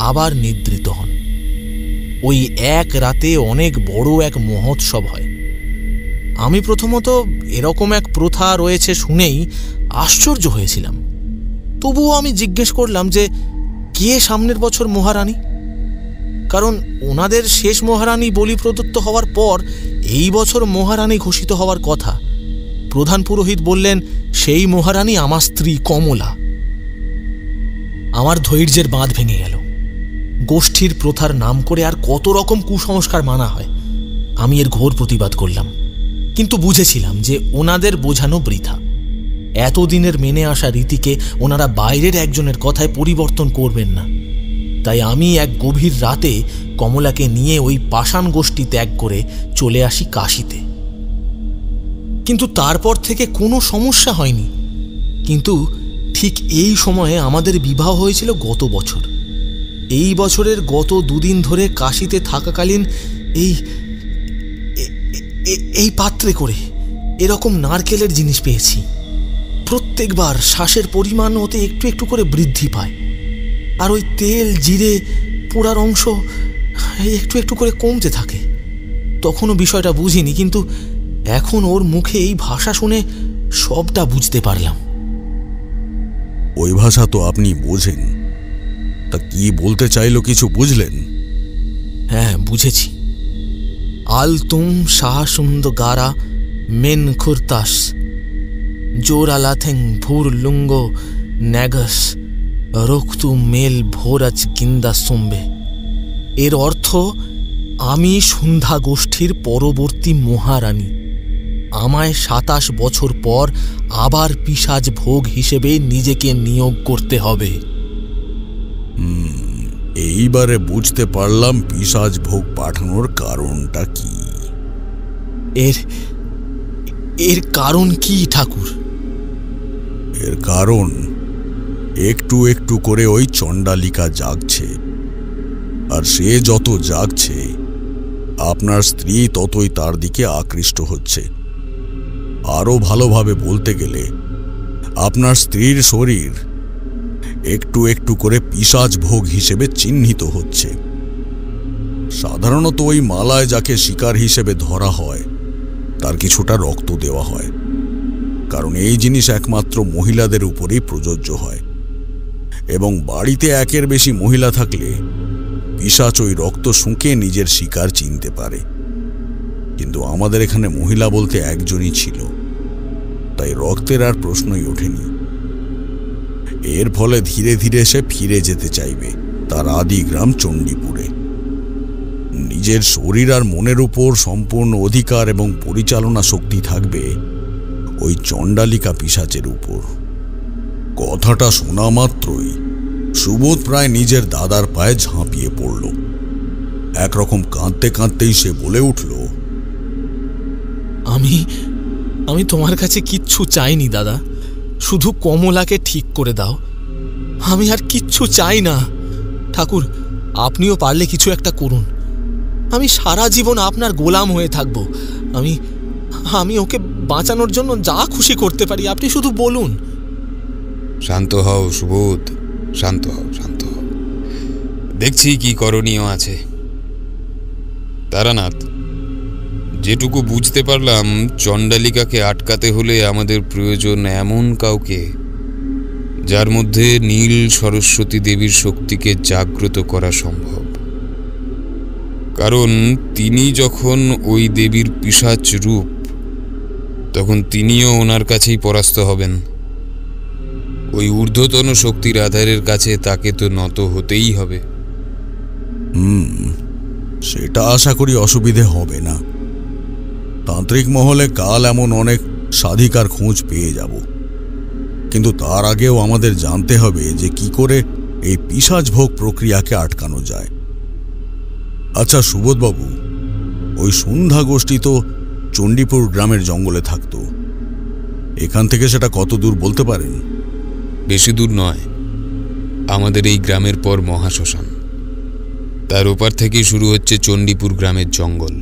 আবার নিদ্রিত হন। ওই এক রাতে অনেক বড় এক মহোৎসব হয়। আমি প্রথমত এরকম এক প্রথা রয়েছে শুনেই আশ্চর্য হয়েছিলাম। তবুও আমি জিজ্ঞেস করলাম যে কে সামনের বছর মহারানী, কারণ ওনাদের শেষ মহারানী বলি প্রদত্ত হওয়ার পর এই বছর মহারানী ঘোষিত হওয়ার কথা। প্রধান পুরোহিত বললেন, সেই মহারানী আমার স্ত্রী কমলা। আমার ধৈর্যের বাঁধ ভেঙে গেল। গোষ্ঠীর প্রথার নাম করে আর কত রকম কুসংস্কার মানা হয়। আমি এর ঘোর প্রতিবাদ করলাম, কিন্তু বুঝেছিলাম যে ওনাদের বোঝানো বৃথা। এতদিনের মেনে আসা রীতিকে ওনারা বাইরের একজনের কথায় পরিবর্তন করবেন না। তাই আমি এক গভীর রাতে কমলাকে নিয়ে ওই পাষাণ গোষ্ঠী ত্যাগ করে চলে আসি কাশীতে। কিন্তু তারপর থেকে কোনো সমস্যা হয়নি। কিন্তু ঠিক এই সময়ে আমাদের বিবাহ হয়েছিল গত বছর। এই বছরের গত 2 দিন ধরে কাশীতে থাকাকালীন এই পাত্রে করে এরকম নারকেলের জিনিস পেয়েছি। প্রত্যেকবার শ্বাসের পরিমাণ ওতে একটু একটু করে বৃদ্ধি পায়, আর ওই তেল জিরে পোড়ার অংশ একটু একটু করে কমতে থাকে। তখনও বিষয়টা বুঝিনি, কিন্তু এখন ওর মুখে এই ভাষা শুনে সবটা বুঝতে পারলাম। ওই ভাষা তো আপনি বোঝেন, তা কি বলতে চাইলো কিছু বুঝলেন? হ্যাঁ, বুঝেছি। আল তুম শাহ সুন্দ গারা মেন খুরতাস জোরালাথেং ভুর লুঙ্গো ন্যাগস রক্তু মেল ভোরাজ কিন্দা সোম্বে। এর অর্থ, আমি সন্ধ্যা গোষ্ঠীর পরবর্তী মহারানী। আমায় 27 বছর পর আবার পিশাচ ভোগ হিসেবে নিজেকে নিয়োগ করতে হবে। এইবারে বুঝতে পারলাম পিশাচ ভোগ পাঠানোর কারণটা কি। এর কারণ কি ঠাকুর? এর কারণ একটু একটু করে ওই চণ্ডালিকা জাগছে, আর সে যত জাগছে আপনার স্ত্রী ততই তার দিকে আকৃষ্ট হচ্ছে। আরো ভালোভাবে বলতে গেলে আপনার স্ত্রীর শরীর একটু একটু করে পিশাচ ভোগ হিসেবে চিহ্নিত হচ্ছে। সাধারণত ওই মালায় যাকে শিকার হিসেবে ধরা হয় তার কিছুটা রক্ত দেওয়া হয়, কারণ এই জিনিস একমাত্র মহিলাদের উপরেই প্রযোজ্য হয়, এবং বাড়িতে একের বেশি মহিলা থাকলে পিশাচ ওই রক্ত শুঁকে নিজের শিকার চিনতে পারে। কিন্তু আমাদের এখানে মহিলা বলতে একজনই ছিল, তাই রক্তের আর প্রশ্নই ওঠেনি। এর ফলে ধীরে ধীরে সে ফিরে যেতে চাইবে তার আদি গ্রাম চণ্ডীপুরে। নিজের শরীর আর মনের উপর সম্পূর্ণ অধিকার এবং পরিচালনা শক্তি থাকবে ওই চণ্ডালিকা পিশাচের উপর। কথাটা শোনা মাত্রই সুবোধ প্রায় নিজের দাদার পায়ে ঝাঁপিয়ে পড়ল। একরকম কাঁদতে কাঁদতেই সে বলে উঠল, আমি তোমার কাছে কিচ্ছু চাইনি দাদা, শুধু কমলাকে ঠিক করে দাও। আমি আর কিচ্ছু চাই না। ঠাকুর, আপনিও পারলে কিছু একটা করুন। আমি সারা জীবন আপনার গোলাম হয়ে থাকব। আমি ওকে বাঁচানোর জন্য যা খুশি করতে পারি, আপনি শুধু বলুন। শান্ত হও সুবোধ, শান্ত হও, শান্ত হও। দেখছি কি করণীয় আছে। তারানাথ, যেটুকু বুঝতে পারলাম, চণ্ডালিকাকে আটকাতে হলে আমাদের প্রয়োজন এমন কাউকে যার মধ্যে নীল সরস্বতী দেবীর শক্তিকে জাগ্রত করা সম্ভব। কারণ তিনি যখন ওই দেবীর পিশাচ রূপ, তখন তিনিও ওনার কাছেই পরাস্ত হবেন। ওই ঊর্ধ্বতন শক্তির আধারের কাছে তাকে তো নত হতেই হবে। সেটা আশা করি অসুবিধে হবে না। তান্ত্রিক মহলে কাল এমন অনেক সাধিকার খোঁজ পেয়ে যাব, কিন্তু তার আগেও আমাদের জানতে হবে যে কি করে এই পিশাচ ভোগ প্রক্রিয়াকে আটকানো যায়। আচ্ছা সুবোধবাবু, ওই সন্ধ্যা গোষ্ঠী তো চণ্ডীপুর গ্রামের জঙ্গলে থাকতো। এখান থেকে সেটা কত দূর বলতে পারেন? বেশি দূর নয়, আমাদের এই গ্রামের পর মহাশ্মশান, তার ওপার থেকেই শুরু হচ্ছে চণ্ডীপুর গ্রামের জঙ্গল।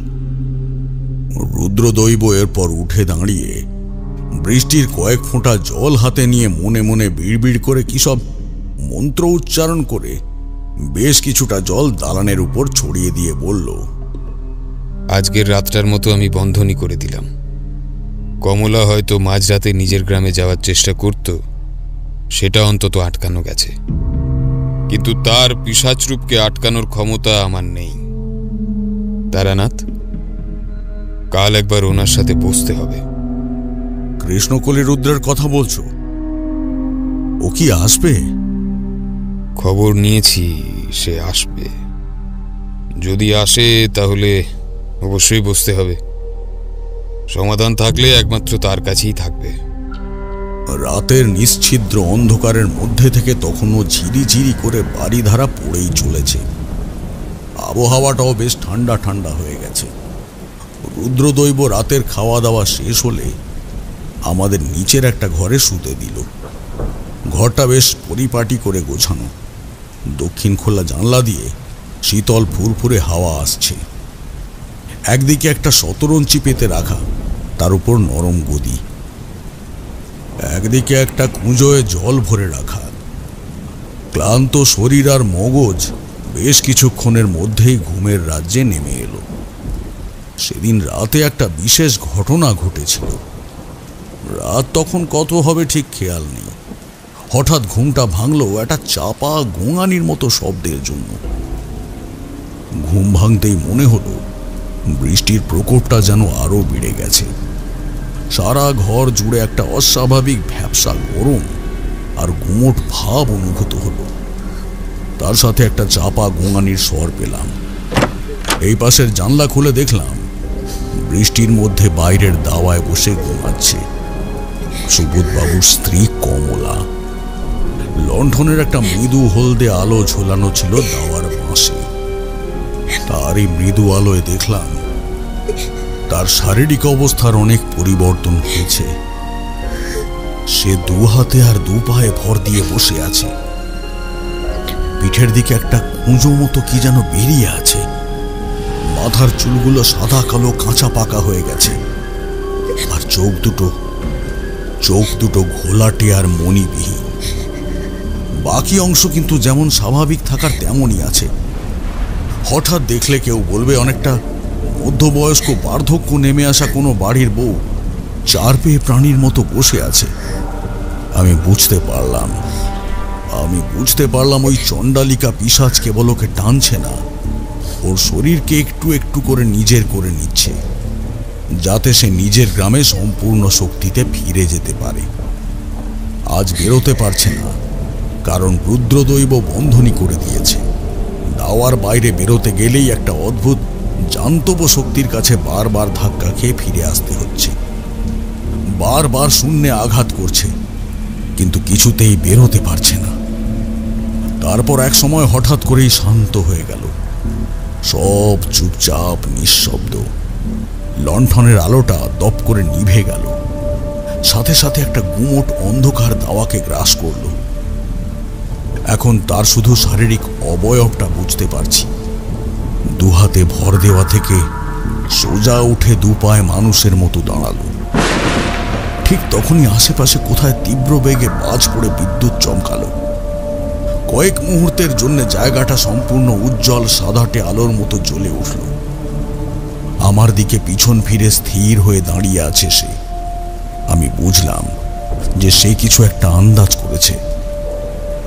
রুদ্রদৈব এরপর উঠে দাঁড়িয়ে বৃষ্টির কয়েক ফোঁটা জল হাতে নিয়ে মনে মনে বিড়বিড় করে কি সব মন্ত্র উচ্চারণ করে বেশ কিছুটা জল দালানের উপর ছড়িয়ে দিয়ে বলল, আজকের রাতটার মতো আমি বন্ধনী করে দিলাম। কমলা হয়তো মাঝরাতে নিজের গ্রামে যাওয়ার চেষ্টা করত, সেটা অন্তত আটকানো গেছে, কিন্তু তার পিশাচরূপকে আটকানোর ক্ষমতা আমার নেই। তারানাথ, কাল একবার ওনার সাথে বসতে হবে। কৃষ্ণকলি রুদ্রের কথা বলছো? ও কি আসবে? খবর নিয়েছি সে আসবে। যদি আসে তাহলে অবশ্যই বসতে হবে। সমাধান থাকলে একমাত্র তার কাছেই থাকবে। রাতের নিশ্ছিদ্র অন্ধকারের মধ্যে থেকে তখনও ঝিরিঝিরি করে বাড়িধারা পড়েই চলেছে। আবহাওয়াটাও বেশ ঠান্ডা ঠান্ডা হয়ে গেছে। রুদ্রদৈব রাতের খাওয়া দাওয়া শেষ হলে আমাদের নিচের একটা ঘরে শুতে দিল। ঘরটা বেশ পরিপাটি করে গোছানো। দক্ষিণ খোলা জানলা দিয়ে শীতল ফুরফুরে হাওয়া আসছে। একদিকে একটা শতরঞ্চি পেতে রাখা, তার উপর নরম গদি। একদিকে একটা কুঁজোয় জল ভরে রাখা। ক্লান্ত শরীর আর মগজ বেশ কিছুক্ষণের মধ্যেই ঘুমের রাজ্যে নেমে এলো। সেদিন রাতে একটা বিশেষ ঘটনা ঘটেছিল। রাত তখন কত হবে ঠিক খেয়াল নেই। হঠাৎ ঘুমটা ভাঙল একটা চাপা গোঙানির মতো শব্দের জন্য। ঘুম ভাঙতেই মনে হলো বৃষ্টির প্রকোপটা যেন আরো বেড়ে গেছে। সারা ঘর জুড়ে একটা অস্বাভাবিক ভ্যাপসা গরম আর গুমোট ভাব অনুভূত হলো। তার সাথে একটা চাপা গোঙানির স্বর পেলাম। এই পাশের জানলা খুলে দেখলাম বৃষ্টির মধ্যে বাইরের দাওয়ায় বসে ঘুমাচ্ছে সুবোধবাবুর স্ত্রী কমলা। লণ্ঠনের একটা মৃদু হলদে আলো ঝোলানো ছিল দাওয়ার বাঁশে। তারই মৃদু আলোয় দেখলাম তার শারীরিক অবস্থার অনেক পরিবর্তন হয়েছে। সে দু হাতে আর দু পায়ে ভর দিয়ে বসে আছে। পিঠের দিকে একটা কুঁজো মতো কি যেন বেরিয়ে আছে। মাথার চুলগুলো সাদা কালো কাঁচা পাকা হয়ে গেছে। আর চোখ দুটো ঘোলাটে আর মণিবিহীন। বাকি অংশ কিন্তু যেমন স্বাভাবিক থাকার তেমনই আছে। হঠাৎ দেখলে কেউ বলবে অনেকটা মধ্যবয়স্ক বার্ধক্য নেমে আসা কোনো বাড়ির বউ চার পেয়ে প্রাণীর মতো বসে আছে। আমি বুঝতে পারলাম ওই চণ্ডালিকা পিশাচ কেবল ওকে টানছে না, ওর শরীরকে একটু একটু করে নিজের করে নিচ্ছে, যাতে সে নিজের গ্রামে সম্পূর্ণ শক্তিতে ফিরে যেতে পারে। আজ বেরোতে পারছে না, কারণ রুদ্রদৈব বন্ধনী করে দিয়েছে। দাওয়ার বাইরে বেরোতে গেলেই একটা অদ্ভুত জান্তব শক্তির কাছে বারবার ধাক্কা খেয়ে ফিরে আসতে হচ্ছে। বারবার শূন্যে আঘাত করছে, কিন্তু কিছুতেই বেরোতে পারছে না। তারপর এক সময় হঠাৎ করেই শান্ত হয়ে গেল। সব চুপচাপ নিঃশব্দ। লণ্ঠনের আলোটা দপ করে নিভে গেল। সাথে সাথে একটা গুমোট অন্ধকার দাওয়াকে গ্রাস করল। এখন তার শুধু শারীরিক অবয়বটা বুঝতে পারছি। দুহাতে ভর দেওয়া থেকে সোজা উঠে দুপায়ে মানুষের মতো দাঁড়ালো। ঠিক তখনই আশেপাশে কোথায় তীব্র বেগে বাজ পড়ে বিদ্যুৎ চমকালো। কয়েক মুহূর্তের জন্য জায়গাটা সম্পূর্ণ উজ্জ্বল সাদাটে আলোর মতো জ্বলে উঠল। আমার দিকে পিছন ফিরে স্থির হয়ে দাঁড়িয়ে আছে সে। আমি বুঝলাম যে সে কিছু একটা আন্দাজ করেছে,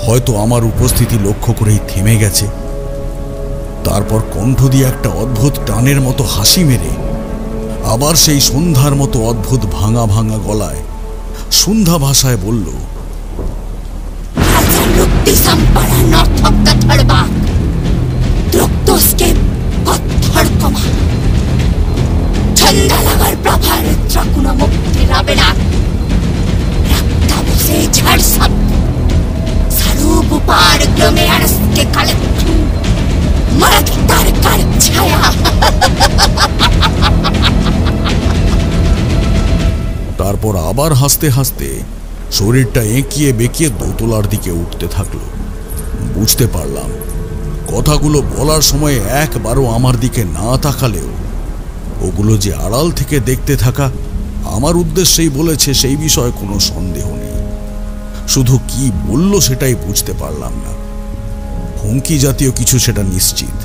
হয়তো আমার উপস্থিতি লক্ষ্য করেই থেমে গেছে। তারপর কণ্ঠ দিয়ে একটা অদ্ভুত টানের মতো হাসি মেরে আবার সেই সন্ধ্যার মতো অদ্ভুত ভাঙা ভাঙা গলায় সন্ধ্যা ভাষায় বলল, তারপর আবার হাসতে হাসতে শরীরটা এঁকিয়ে বেঁকিয়ে দোতলার দিকে উঠতে থাকলো। বুঝতে পারলাম কথাগুলো বলার সময় একবারও আমার দিকে না তাকালেও ওগুলো যে আড়াল থেকে দেখতে থাকা আমার উদ্দেশ্যেই বলেছে সেই বিষয়ে কোনো সন্দেহ নেই। শুধু কি বলল সেটাই বুঝতে পারলাম না। হুমকি জাতীয় কিছু সেটা নিশ্চিত।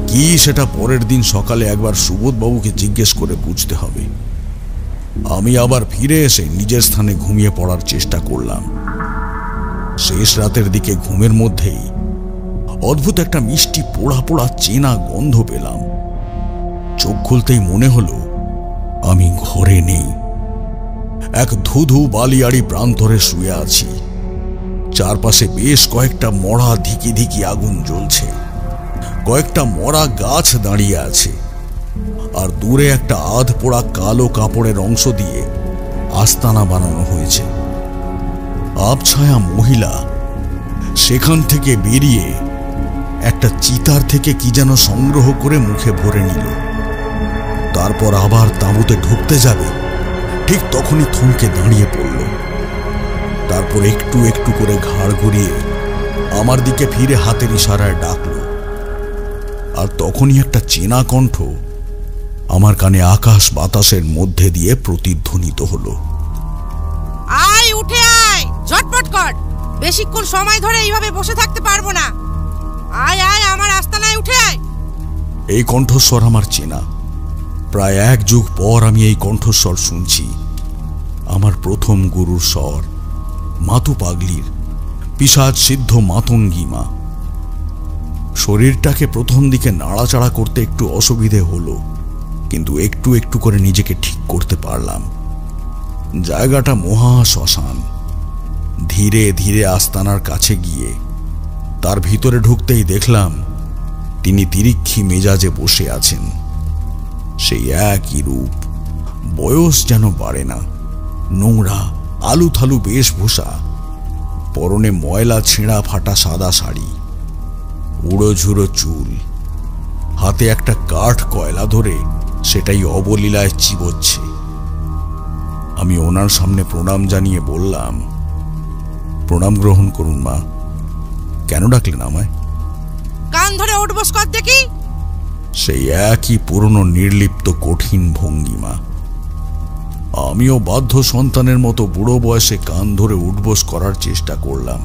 কি সেটা পরের দিন সকালে একবার সুবোধবাবুকে জিজ্ঞেস করে বুঝতে হবে। আমি আবার ফিরে এসে নিজের স্থানে ঘুমিয়ে পড়ার চেষ্টা করলাম। শেষ রাতের দিকে ঘুমের মধ্যেই অদ্ভুত একটা মিষ্টি পোড়া পোড়া চেনা গন্ধ পেলাম। চোখ খুলতেই মনে হলো আমি ঘরে নেই। এক ধুধু বালিয়াড়ি প্রান্তরে শুয়ে আছি। চারপাশে বেশ কয়েকটা মরা ধিকি ধিকি আগুন জ্বলছে। কয়েকটা মরা গাছ দাঁড়িয়ে আছে, আর দূরে একটা আধ পোড়া কালো কাপড়ের অংশ দিয়ে আস্তানা বানানো হয়েছে। আবছায়া মহিলা সেখান থেকে বেরিয়ে একটা চিতার থেকে কি যেন সংগ্রহ করে মুখে ভরে নিল। তারপর আবার তাঁবুতে ঢুকতে যাবে, ঠিক তখনই থমকে দাঁড়িয়ে পড়ল। তারপর একটু একটু করে ঘাড় ঘুরিয়ে আমার দিকে ফিরে হাতের ইশারায় ডাকল। আর তখনই একটা চেনা কণ্ঠ আমার কানে আকাশ বাতাসের মধ্যে দিয়ে প্রতিধ্বনিত হলো, আয় উঠে আয়, ঝটপট কর, বেশিক্ষণ সময় ধরে এইভাবে বসে থাকতে পারবো না। আয় আয়, আমার আস্তানায় উঠে আয়। এই কণ্ঠস্বর আমার চেনা। প্রায় এক যুগ পর আমি এই কণ্ঠস্বর শুনছি। আমার প্রথম গুরুর স্বর, মাতু পাগলির, পিশাচ সিদ্ধ মাতঙ্গী মা। শরীরটাকে প্রথম দিকে নাড়াচাড়া করতে একটু অসুবিধে হলো, কিন্তু একটু একটু করে নিজেকে ঠিক করতে পারলাম। জায়গাটা মহা শ্মশান। ধীরে ধীরে আস্তানার কাছে গিয়ে তার ভিতরে ঢুকতেই দেখলাম তিনি তিরিক্ষি মেজাজে বসে আছেন। সেই একই রূপ, বয়স যেন বাড়ে না। নোংরা আলু থালু বেশভূষা, পরনে ময়লা ছেঁড়া ফাটা সাদা শাড়ি, উড়ো ঝুড়ো চুল, হাতে একটা কাঠ কয়লা ধরে সেটাই অবলীলায় চিবোচ্ছে। আমি ওনার সামনে প্রণাম জানিয়ে বললাম, প্রণাম গ্রহণ করুন মা। কেন ডাকলেন আমায়? কান ধরে উঠবস কর দেখি। সেই একই পুরনো নির্লিপ্ত কঠিন ভঙ্গিমা। আমিও বাধ্য সন্তানের মতো বুড়ো বয়সে কান ধরে উঠবস করার চেষ্টা করলাম।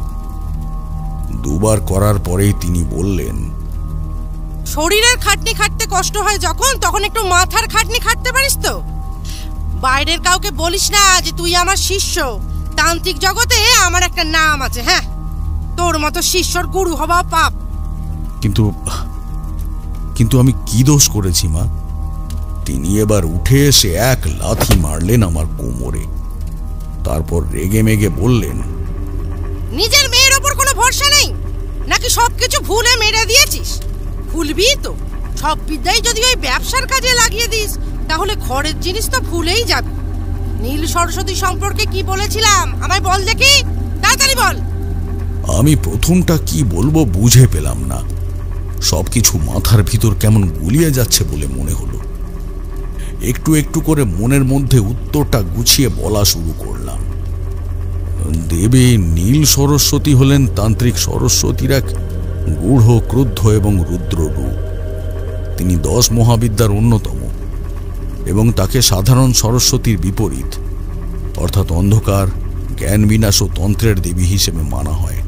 দুবার করার পরেই তিনি বললেন, শরীরের খাটনি খাটতে কষ্ট হয় যখন, তখন একটু মাথার খাটনি খাটতে পারিস তো। বাইরের কাউকে বলিস না যে তুই আমার শিষ্য। তান্ত্রিক জগতে আমার একটা নাম আছে। হ্যাঁ, তোর মতো শিষ্যর গুরু হওয়া পাপ। কিন্তু আমি কি দোষ করেছি মা? তিনি এবার উঠে এসে এক লাথি মারলেন আমার কোমরে। তারপর রেগে মেগে বললেন, নিজের মেয়ের ওপর কোনো ভরসা নেই নাকি? সবকিছু ভুলে মেরে দিয়েছিস? ভুলবি তো। সব বিদ্যাই যদি ওই ব্যবসার কাজে লাগিয়ে দিস, তাহলে ঘরের জিনিস তো ভুলেই যাবি। নীল সরস্বতী সম্পর্কে কি বলেছিলাম আমায় বল দেখি, তাড়াতাড়ি বল। আমি প্রথমটা কি বলবো বুঝে পেলাম না। সবকিছু মাথার ভিতর কেমন গুলিয়ে যাচ্ছে বলে মনে হলো। একটু একটু করে মনের মধ্যে উত্তরটা গুছিয়ে বলা শুরু করলাম। দেবী নীল সরস্বতী হলেন তান্ত্রিক সরস্বতীর এক গূঢ়, ক্রুদ্ধ এবং রুদ্র রূপ। তিনি 10 মহাবিদ্যার অন্যতম এবং তাকে সাধারণ সরস্বতীর বিপরীত অর্থাৎ অন্ধকার, জ্ঞান বিনাশ ও তন্ত্রের দেবী হিসেবে মানা হয়।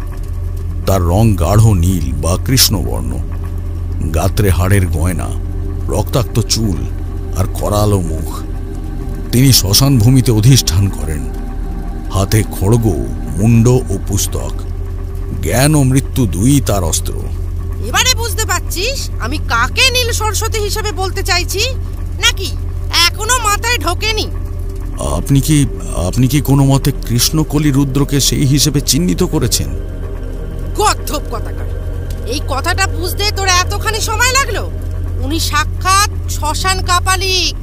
তার রং গাঢ় নীল বা কৃষ্ণবর্ণ, গাত্রে হাড়ের গয়না, রক্তাক্ত চুল আর করালো মুখ। তিনি শ্মশান ভূমিতে অধিষ্ঠান করেন। হাতে খড়গ, মুন্ড ও পুস্তক। জ্ঞান ও মৃত্যু দুই তার অস্ত্র। এবারে বুঝতে পারছিস আমি কাকে নীল সরস্বতী হিসেবে বলতে চাইছি, নাকি এখনো মাথায় ঢোকেনি? আপনি কি কোনো মতে কৃষ্ণকলি রুদ্রকে সেই হিসেবে চিহ্নিত করেছেন? গর্ধব কথাকার, এই কথাটা বুঝতে তোর এতখানি সময় লাগলো? উনি সাক্ষাৎ শ্মশান কাপালিক।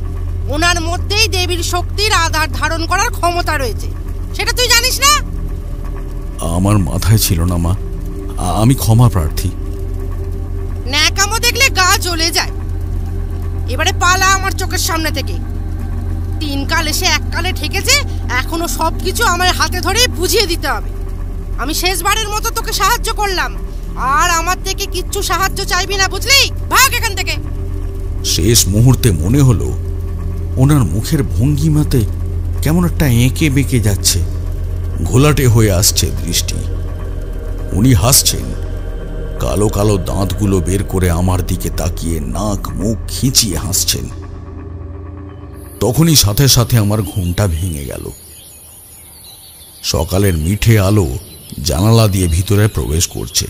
ওনার মধ্যেই দেবীর শক্তির আধার ধারণ করার ক্ষমতা রয়েছে, সেটা তুই জানিস না? আমার মাথায় ছিল না মা, আমি ক্ষমা প্রার্থী। ন্যাকামো দেখলে গা জ্বলে যায়। এবারে পালা আমার চোখের সামনে থেকে। 3 কাল এসে 1 কালে ঠেকেছে, এখনো সবকিছু আমার হাতে ধরে বুঝিয়ে দিতে হবে। আমি শেষবারের মতো তোকে সাহায্য করলাম, আর আমার থেকে কিচ্ছু সাহায্য চাইবি না, বুঝলি? ভাগ এখান থেকে। শেষ মুহূর্তে মনে হলো ওনার মুখের ভঙ্গিমাতে কেমন একটা এঁকে বেঁকে যাচ্ছে, ঘোলাটে হয়ে আসছে দৃষ্টি। উনি হাসছেন, কালো কালো দাঁতগুলো বের করে আমার দিকে তাকিয়ে নাক মুখ খিঁচিয়ে হাসছেন। তখনই সাথে সাথে আমার ঘুমটা ভেঙে গেল। সকালের মিঠে আলো জানালা দিয়ে ভিতরে প্রবেশ করছে।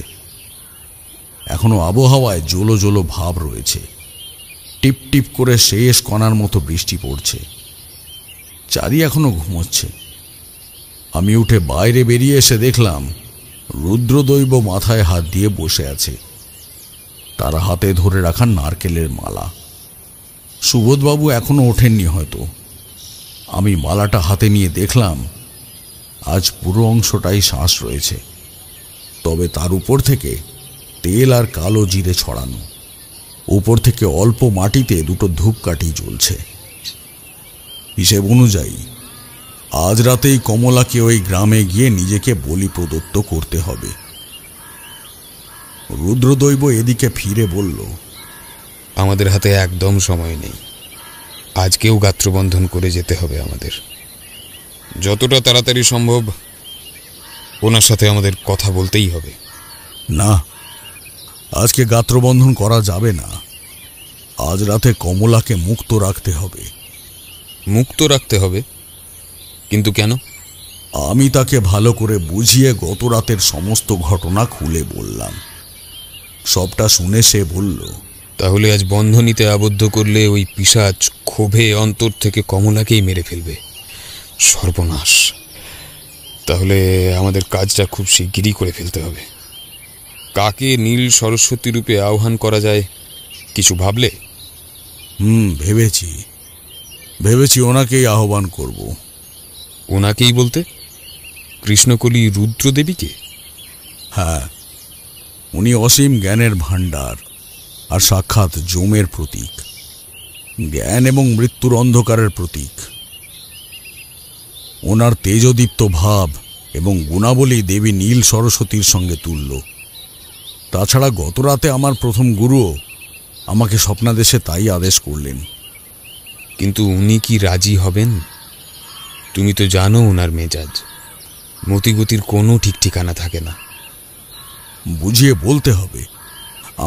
এখনো আবহাওয়ায় জোলো জোলো ভাব রয়েছে। টিপ টিপ করে শেষ কণার মতো বৃষ্টি পড়ছে। চারি এখনো ঘুমোচ্ছে। আমি উঠে বাইরে বেরিয়ে এসে দেখলাম রুদ্রদৈব মাথায় হাত দিয়ে বসে আছে, তার হাতে ধরে রাখা নারকেলের মালা। সুবোধবাবু এখনো ওঠেননি হয়তো। আমি মালাটা হাতে নিয়ে দেখলাম আজ পুরো অংশটাই শ্বাস রয়েছে, তবে তার উপর থেকে তেল আর কালো জিরে ছড়ানো। উপর থেকে অল্প মাটিতে 2টো ধূপকাঠি জ্বলছে। হিসেব অনুযায়ী আজ রাতেই কমলাকে ওই গ্রামে গিয়ে নিজেকে বলি প্রদত্ত করতে হবে। রুদ্রদৈব এদিকে ফিরে বলল, আমাদের হাতে একদম সময় নেই। আজকেও গাত্রবন্ধন করে যেতে হবে আমাদের। যতটা তাড়াতাড়ি সম্ভব ওনার সাথে আমাদের কথা বলতেই হবে। না, আজকে গাত্রবন্ধন করা যাবে না। আজ রাতে কমলাকে মুক্ত রাখতে হবে। মুক্ত রাখতে হবে? কিন্তু কেন? আমি তাকে ভালো করে বুঝিয়ে গত রাতের সমস্ত ঘটনা খুলে বললাম। সবটা শুনে সে বলল, তাহলে আজ বন্ধনীতে আবদ্ধ করলে ওই পিশাচ ক্ষোভে অন্তর থেকে কমলাকেই মেরে ফেলবে। সর্বনাশ! তাহলে আমাদের কাজটা খুব শিগগিরই করে ফেলতে হবে। কাকে নীল সরস্বতী রূপে আহ্বান করা যায় কিছু ভাবলে? ভেবেছি ওনাকেই আহ্বান করব। ওনাকেই বলতে কৃষ্ণকলি রুদ্রদেবীকে? হ্যাঁ, উনি অসীম জ্ঞানের ভাণ্ডার আর সাক্ষাৎ যমের প্রতীক, জ্ঞান এবং মৃত্যুর অন্ধকারের প্রতীক। ওনার তেজদীপ্ত ভাব এবং গুণাবলী দেবী নীল সরস্বতীর সঙ্গে তুল্য। তাছাড়া গত রাতে আমার প্রথম গুরুও আমাকে স্বপ্নাদেশে তাই আদেশ করলেন। কিন্তু উনি কি রাজি হবেন? তুমি তো জানো ওনার মেজাজ, মতিগতির কোনো ঠিক ঠিকানা থাকে না। বুঝিয়ে বলতে হবে।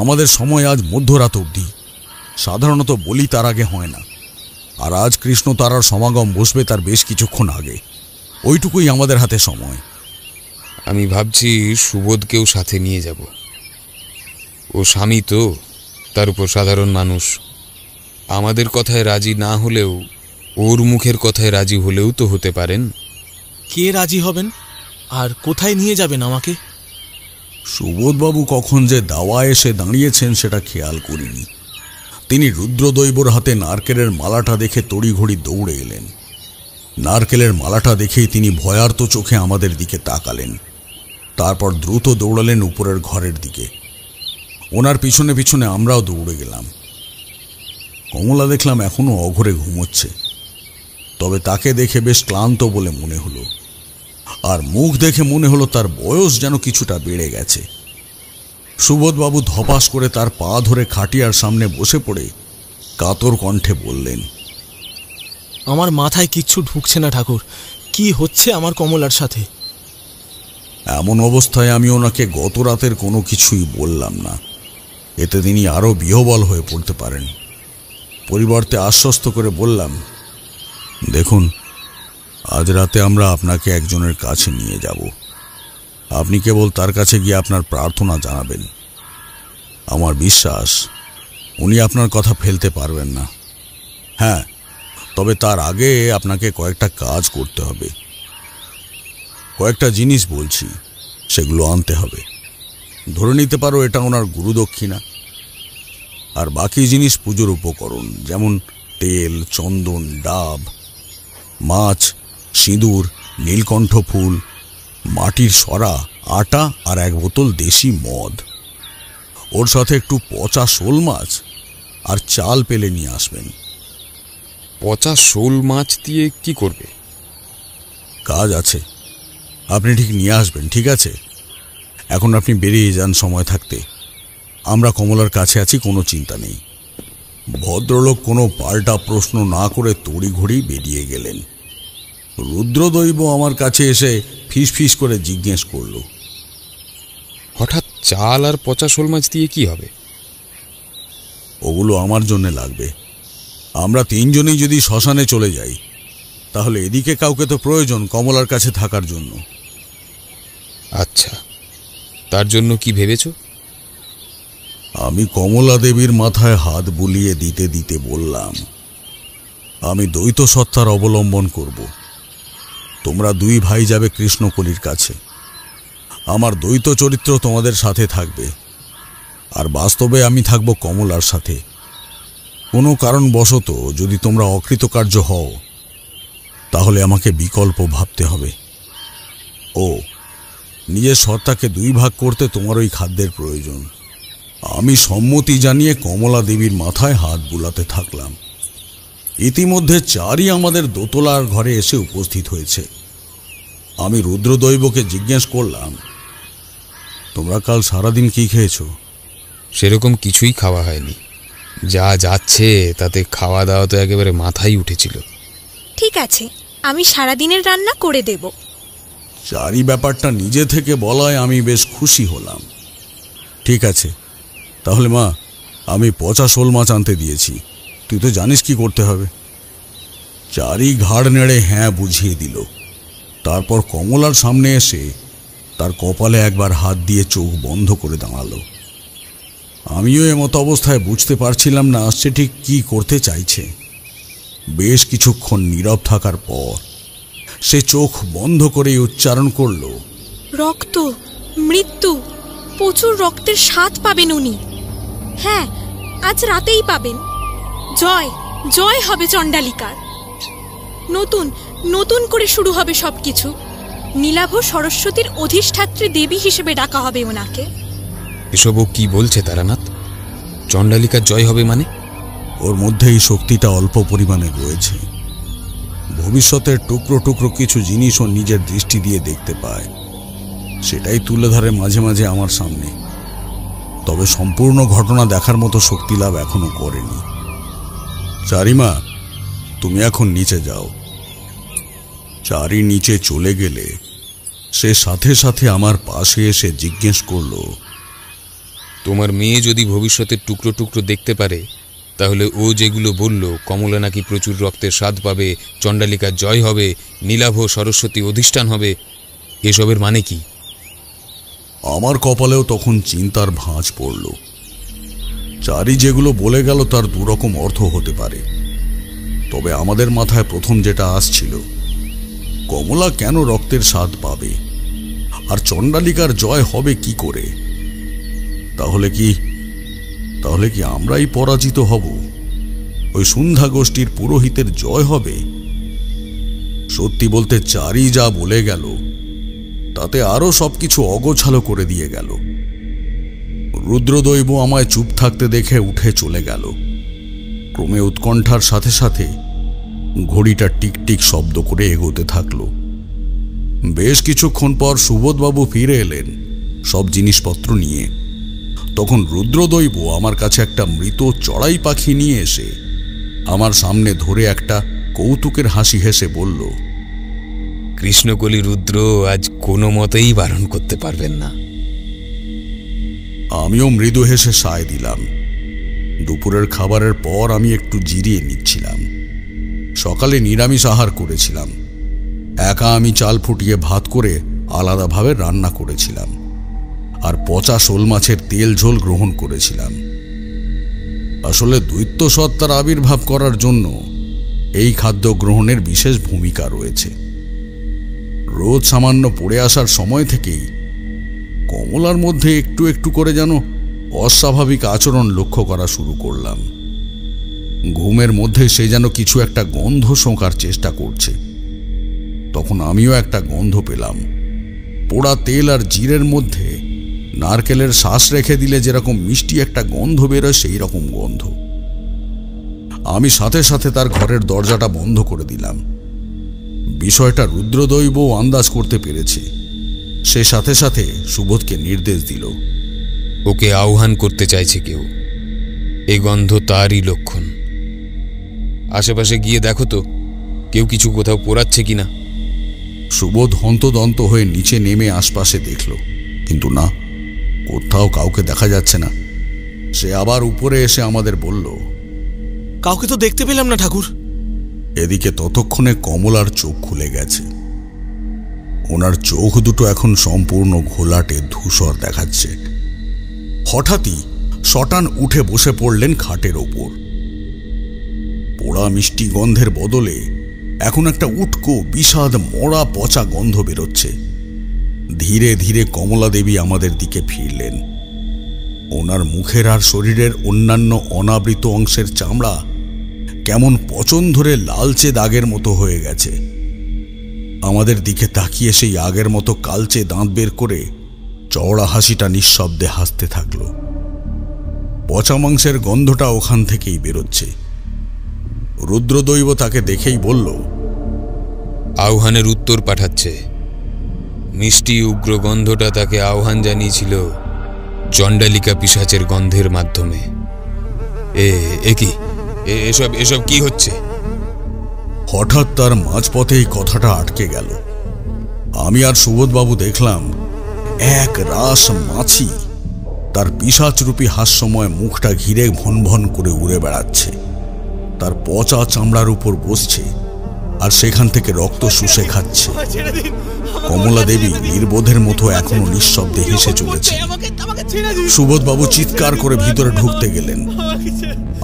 আমাদের সময় আজ মধ্যরাত অবধি। সাধারণত বলি তার আগে হয় না, আর আজ কৃষ্ণ তারার সমাগম বসবে তার বেশ কিছুক্ষণ আগে। ওইটুকুই আমাদের হাতে সময়। আমি ভাবছি সুবোধকেও সাথে নিয়ে যাব। ও স্বামী তো, তার উপর সাধারণ মানুষ। আমাদের কথায় রাজি না হলেও ওর মুখের কথায় রাজি হলেও তো হতে পারেন। কে রাজি হবেন আর কোথায় নিয়ে যাবেন আমাকে? সুবোধবাবু কখন যে দাওয়া এসে দাঁড়িয়েছেন সেটা খেয়াল করিনি। তিনি রুদ্রদৈবর হাতে নারকেলের মালাটা দেখে তড়িঘড়ি দৌড়ে এলেন। নারকেলের মালাটা দেখেই তিনি ভয়ার্ত চোখে আমাদের দিকে তাকালেন। তারপর দ্রুত দৌড়ালেন উপরের ঘরের দিকে। ওনার পিছনে পিছনে আমরাও দৌড়ে গেলাম। কমলা দেখলাম এখনো অঘরে ঘুমোচ্ছে, তবে তাকে দেখে বেশ ক্লান্ত বলে মনে হলো, আর মুখ দেখে মনে হলো তার বয়স যেন কিছুটা বেড়ে গেছে। সুবোধবাবু ধপাস করে তার পা ধরে খাটিয়ার সামনে বসে পড়ে কাতর কণ্ঠে বললেন, আমার মাথায় কিচ্ছু ঢুকছে না ঠাকুর। কি হচ্ছে আমার কমলার সাথে? এমন অবস্থায় আমি ওনাকে গত রাতের কোনো কিছুই বললাম না, এতে তিনি আরও বিহ্বল হয়ে পড়তে পারেন। পরিবর্তে আশ্বস্ত করে বললাম, দেখুন, আজ রাতে আমরা আপনাকে একজনের কাছে নিয়ে যাব। আপনি কেবল তার কাছে গিয়ে আপনার প্রার্থনা জানাবেন। আমার বিশ্বাস উনি আপনার কথা ফেলতে পারবেন না। হ্যাঁ, তবে তার আগে আপনাকে কয়েকটা কাজ করতে হবে। কয়েকটা জিনিস বলছি, সেগুলো আনতে হবে। ধরে নিতে পারো এটা ওনার গুরুদক্ষিণা। আর বাকি জিনিস পুজোর উপকরণ, যেমন তেল, চন্দন, ডাব, মাছ, সিঁদুর, নীলকণ্ঠ ফুল, মাটির সরা, আটা আর 1 বোতল দেশি মদ। ওর সাথে একটু পচা শোল মাছ আর চাল পেলে নিয়ে আসবেন। পচা শোল মাছ দিয়ে কি করবে? কাজ আছে, আপনি ঠিক নিয়ে আসবেন, ঠিক আছে? এখন আপনি বেরিয়ে যান সময় থাকতে। আমরা কমলার কাছে আছি, কোনো চিন্তা নেই। ভদ্রলোক কোনো পাল্টা প্রশ্ন না করে তড়িঘড়ি বেরিয়ে গেলেন। রুদ্রদৈব আমার কাছে এসে ফিস করে জিজ্ঞেস করল, হঠাৎ চাল আর পচা শোল মাছ দিয়ে কি হবে? ওগুলো আমার জন্য লাগবে। আমরা 3 জনেই যদি শ্মশানে চলে যাই, তাহলে এদিকে কাউকে তো প্রয়োজন কমলার কাছে থাকার জন্য। আচ্ছা, তার জন্য কি ভেবেছ? আমি কমলা দেবীর মাথায় হাত বুলিয়ে দিতে দিতে বললাম, আমি দ্বৈত সত্তার অবলম্বন করব। তোমরা 2 ভাই যাবে কৃষ্ণকলির কাছে। আমার দ্বৈত চরিত্র তোমাদের সাথে থাকবে, আর বাস্তবে আমি থাকব কমলার সাথে। কোনো কারণবশত যদি তোমরা অকৃতকার্য হও, তাহলে আমাকে বিকল্প ভাবতে হবে। ও, নিজের সত্তাকে 2 ভাগ করতে তোমার ওই খাদ্যের প্রয়োজন। আমি সম্মতি জানিয়ে কমলা দেবীর মাথায় হাত বুলাতে থাকলাম। ইতিমধ্যে 4ই আমাদের দোতলার ঘরে এসে উপস্থিত হয়েছে। আমি রুদ্রদৈবকে জিজ্ঞেস করলাম, তোমরা কাল সারাদিন কি খেয়েছো? সেরকম কিছুই খাওয়া হয়নি। যা যাচ্ছে তাতে খাওয়া দাওয়া তো একেবারে মাথায় উঠেছিল। ঠিক আছে, আমি সারাদিনের রান্না করে দেব। 4ই ব্যাপারটা নিজে থেকে বলায় আমি বেশ খুশি হলাম। ঠিক আছে, তাহলে মা, আমি পচা শোল মাছ আনতে দিয়েছি। তুই তো জানিস কি করতে হবে। 4ই ঘাড় নেড়ে হ্যাঁ বুঝিয়ে দিল। তারপর কমলার সামনে এসে তার কপালে একবার হাত দিয়ে চোখ বন্ধ করে দাঁড়ালো। আমিও এমত অবস্থায় বুঝতে পারছিলাম না সে ঠিক কি করতে চাইছে। বেশ কিছুক্ষণ নীরব থাকার পর সে চোখ বন্ধ করে উচ্চারণ করল, রক্ত, মৃত্যু, প্রচুর রক্তের স্বাদ পাবেন উনি। হ্যাঁ, আজ রাতেই পাবেন। জয় জয় হবে চণ্ডালিকার। নতুন নতুন করে শুরু হবে সবকিছু। নীলাভ সরস্বতীর অধিষ্ঠাত্রী দেবী হিসেবে ডাকা হবে ওনাকে। এসবও কি বলছে তারানাথ? চণ্ডালিকার জয় হবে মানে? ওর মধ্যে এই শক্তিটা অল্প পরিমাণে রয়েছে। ভবিষ্যতের টুকরো টুকরো কিছু জিনিস ও নিজের দৃষ্টি দিয়ে দেখতে পায়, সেটাই তুলে ধরে মাঝে মাঝে আমার সামনে। তবে সম্পূর্ণ ঘটনা দেখার মতো শক্তি লাভ এখনো করেনি। 4ইমা, তুমি এখন নিচে যাও। 4ই নিচে চলে গেলে সে সাথে সাথে আমার পাশে এসে জিজ্ঞেস করল, তোমার মেয়ে যদি ভবিষ্যতের টুকরো টুকরো দেখতে পারে, তাহলে ও যেগুলো বলল, কমলা নাকি প্রচুর রক্তের স্বাদ পাবে, চণ্ডালিকার জয় হবে, নীলাভ সরস্বতী অধিষ্ঠান হবে, এসবের মানে কি? আমার কপালেও তখন চিন্তার ভাঁজ পড়ল। 4ই যেগুলো বলে গেল তার 2 রকম অর্থ হতে পারে। তবে আমাদের মাথায় প্রথম যেটা আসছিল, কমলা কেন রক্তের স্বাদ পাবে আর চণ্ডালিকার জয় হবে কি করে? তাহলে কি আমরাই পরাজিত হব? ওই সন্ধ্যা গোষ্ঠীর পুরোহিতের জয় হবে? সত্যি বলতে 4ই যা বলে গেল তাতে আরো সবকিছু অগোছালো করে দিয়ে গেল। রুদ্রদৈব আমায় চুপ থাকতে দেখে উঠে চলে গেল। ক্রমে উৎকণ্ঠার সাথে সাথে ঘড়িটা টিকটিক শব্দ করে এগোতে থাকলো। বেশ কিছুক্ষণ পর সুবোধবাবু ফিরে এলেন সব জিনিসপত্র নিয়ে। তখন রুদ্রদৈব আমার কাছে একটা মৃত চড়াই পাখি নিয়ে এসে আমার সামনে ধরে একটা কৌতুকের হাসি হেসে বলল, কৃষ্ণকলি রুদ্র আজ কোনো মতেই বারণ করতে পারবেন না। আমিও মৃদু হেসে সায় দিলাম। দুপুরের খাবারের পর আমি একটু জিরিয়ে নিচ্ছিলাম। সকালে নিরামিষ আহার করেছিলাম। একা আমি চাল ফুটিয়ে ভাত করে আলাদাভাবে রান্না করেছিলাম, আর পচা শোল মাছের তেল ঝোল গ্রহণ করেছিলাম। আসলে দৈত্য সত্তার আবির্ভাব করার জন্য এই খাদ্য গ্রহণের বিশেষ ভূমিকা রয়েছে। রোজ সামান্য পড়ে আসার সময় থেকেই কমলার মধ্যে একটু একটু করে যেন অস্বাভাবিক আচরণ লক্ষ্য করা শুরু করলাম। ঘুমের মধ্যে সে যেন কিছু একটা গন্ধ শোঁকার চেষ্টা করছে। তখন আমিও একটা গন্ধ পেলাম। পোড়া তেল আর জিরের মধ্যে নারকেলের শ্বাস রেখে দিলে যেরকম মিষ্টি একটা গন্ধ বেরোয়, সেই রকম গন্ধ। আমি সাথে সাথে তার ঘরের দরজাটা বন্ধ করে দিলাম। বিষয়টা রুদ্রদৈব আন্দাজ করতে পেরেছে। সে সাথে সাথে সুবোধকে নির্দেশ দিল, ওকে আহ্বান করতে চাইছে কেউ। এই গন্ধ তারই লক্ষণ। আশেপাশে গিয়ে দেখো তো কেউ কিছু কোথাও পোড়াচ্ছে কিনা। সুবোধ হন্তদন্ত হয়ে নিচে নেমে আশপাশে দেখল, কিন্তু না, কোথাও কাউকে দেখা যাচ্ছে না। সে আবার উপরে এসে আমাদের বলল, কাউকে তো দেখতে পেলাম না ঠাকুর। এদিকে ততক্ষণে কমলার চোখ খুলে গেছে। ওনার চোখ দুটো এখন সম্পূর্ণ ঘোলাটে ধূসর দেখাচ্ছে। হঠাৎই শটান উঠে বসে পড়লেন খাটের ওপর। পোড়া মিষ্টি গন্ধের বদলে এখন একটা উটকো বিষাদ মরা পচা গন্ধ বেরোচ্ছে। ধীরে ধীরে কমলা দেবী আমাদের দিকে ফিরলেন। ওনার মুখের আর শরীরের অন্যান্য অনাবৃত অংশের চামড়া কেমন পচন ধরে লালচে দাগের মতো হয়ে গেছে। আমাদের দিকে তাকিয়ে সেই আগের মতো কালচে দাঁত বের করে চওড়া হাসিটা নিঃশব্দে হাসতে থাকল। পচা মাংসের গন্ধটা ওখান থেকেই বেরোচ্ছে। রুদ্রদৈব তাকে দেখেই বলল, আহ্বানের উত্তর পাঠাচ্ছে। মিষ্টি উগ্র গন্ধটা তাকে আহ্বান জানিয়েছিল চণ্ডালিকা পিশাচের গন্ধের মাধ্যমে। এসব কি হচ্ছে? হঠাৎ তার মাঝপথেই কথাটা আটকে গেল। আমি আর সুবোধবাবু দেখলাম এক রাস মাছি তার পিশাচরূপী হাস্যময় মুখটা ঘিরে ভন ভন করে উড়ে বেড়াচ্ছে। তার পচা চামড়ার উপর বসছে আর সেখান থেকে রক্ত শুষে খাচ্ছে। কমলা দেবী নির্বোধের মতো এখনো নিঃশব্দে হেসে চলেছে। সুবোধবাবু চিৎকার করে ভিতরে ঢুকতে গেলেন।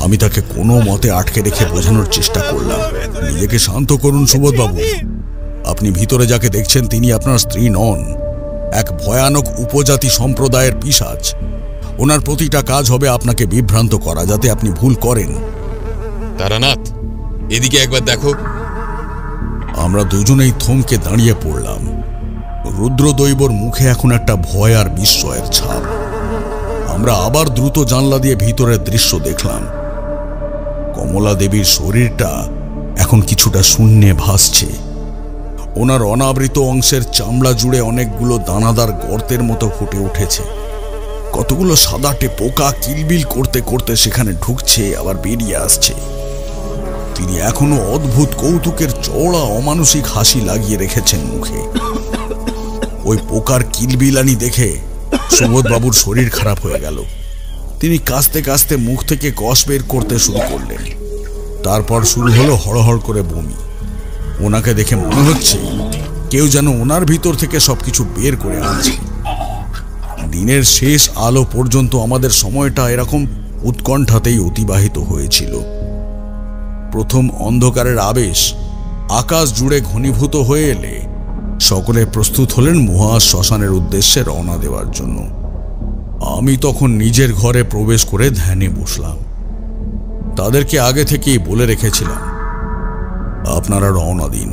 আমি তাকে কোনো মতে আটকে রেখে বোঝানোর চেষ্টা করলাম, নিজেকে শান্ত করুন সুবোধবাবু। আপনি ভিতরে যাকে দেখছেন তিনি আপনার স্ত্রী নন, এক ভয়ানক উপজাতি সম্প্রদায়ের পিশাচ। ওনার প্রতিটা কাজ হবে আপনাকে বিভ্রান্ত করা, যাতে আপনি ভুল করেন। তারানাথ, এদিকে একবার দেখো। আমরা দুজনেই থমকে দাঁড়িয়ে পড়লাম। রুদ্রদৈবর মুখে এখন একটা ভয় আর বিস্ময়ের ছাপ। আমরা আবার দ্রুত জানলা দিয়ে ভিতরের দৃশ্য দেখলাম। কমলা দেবীর শরীরটা এখন কিছুটা শূন্যে ভাসছে। ওনার অনাবৃত অংশের চামড়া জুড়ে অনেকগুলো দানাদার গর্তের মতো ফুটে উঠেছে। কতগুলো সাদাটে পোকা কিলবিল করতে করতে সেখানে ঢুকছে আবার বেরিয়ে আসছে। তিনি এখনো অদ্ভুত কৌতুকের চওড়া অমানসিক হাসি লাগিয়ে রেখেছেন মুখে। ওই পোকার কিলবিলানি দেখে সুবোধবাবুর শরীর খারাপ হয়ে গেল। তিনি কাস্তে কাস্তে মুখ থেকে কষ বের করতে শুরু করলেন। তারপর শুরু হলো হড়হড় করে বমি। ওনাকে দেখে মনে হচ্ছে কেউ যেন ওনার ভিতর থেকে সবকিছু বের করে আনছে। দিনের শেষ আলো পর্যন্ত আমাদের সময়টা এরকম উৎকণ্ঠাতেই অতিবাহিত হয়েছিল। প্রথম অন্ধকারের আবেশ আকাশ জুড়ে ঘনীভূত হয়ে এলে সকলে প্রস্তুত হলেন মহা শ্মশানের উদ্দেশ্যে রওনা দেওয়ার জন্য। আমি তখন নিজের ঘরে প্রবেশ করে ধ্যানে বসলাম। তাদেরকে আগে থেকেই বলে রেখেছিলাম, আপনারা রওনা দিন,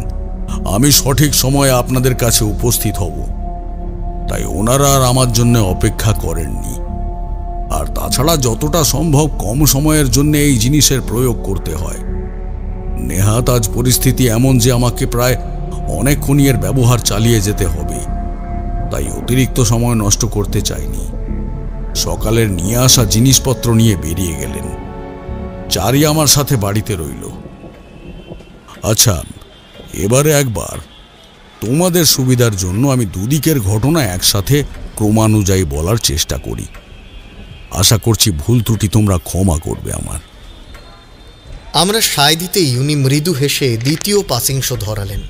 আমি সঠিক সময়ে আপনাদের কাছে উপস্থিত হব। তাই ওনারা আর আমার জন্য অপেক্ষা করেননি। আর তাছাড়া যতটা সম্ভব কম সময়ের জন্য এই জিনিসের প্রয়োগ করতে হয়। নেহাত আজ পরিস্থিতি এমন যে আমাকে প্রায় অনেকক্ষণই এর ব্যবহার চালিয়ে যেতে হবে, তাই অতিরিক্ত সময় নষ্ট করতে চাইনি। সকালের নিয়ে আসা জিনিসপত্র নিয়ে বেরিয়ে গেলেন। চারি আমার সাথে বাড়িতে রইল। আচ্ছা, এবারে একবার তোমাদের সুবিধার জন্য আমি দুদিকের ঘটনা একসাথে ক্রমানুযায়ী বলার চেষ্টা করি। আশা করছি ভুল ত্রুটি তোমরা ক্ষমা করবে আমার। আমরা সায় দিতেই উনি মৃদু হেসে দ্বিতীয় পাসিং শো ধরালেন।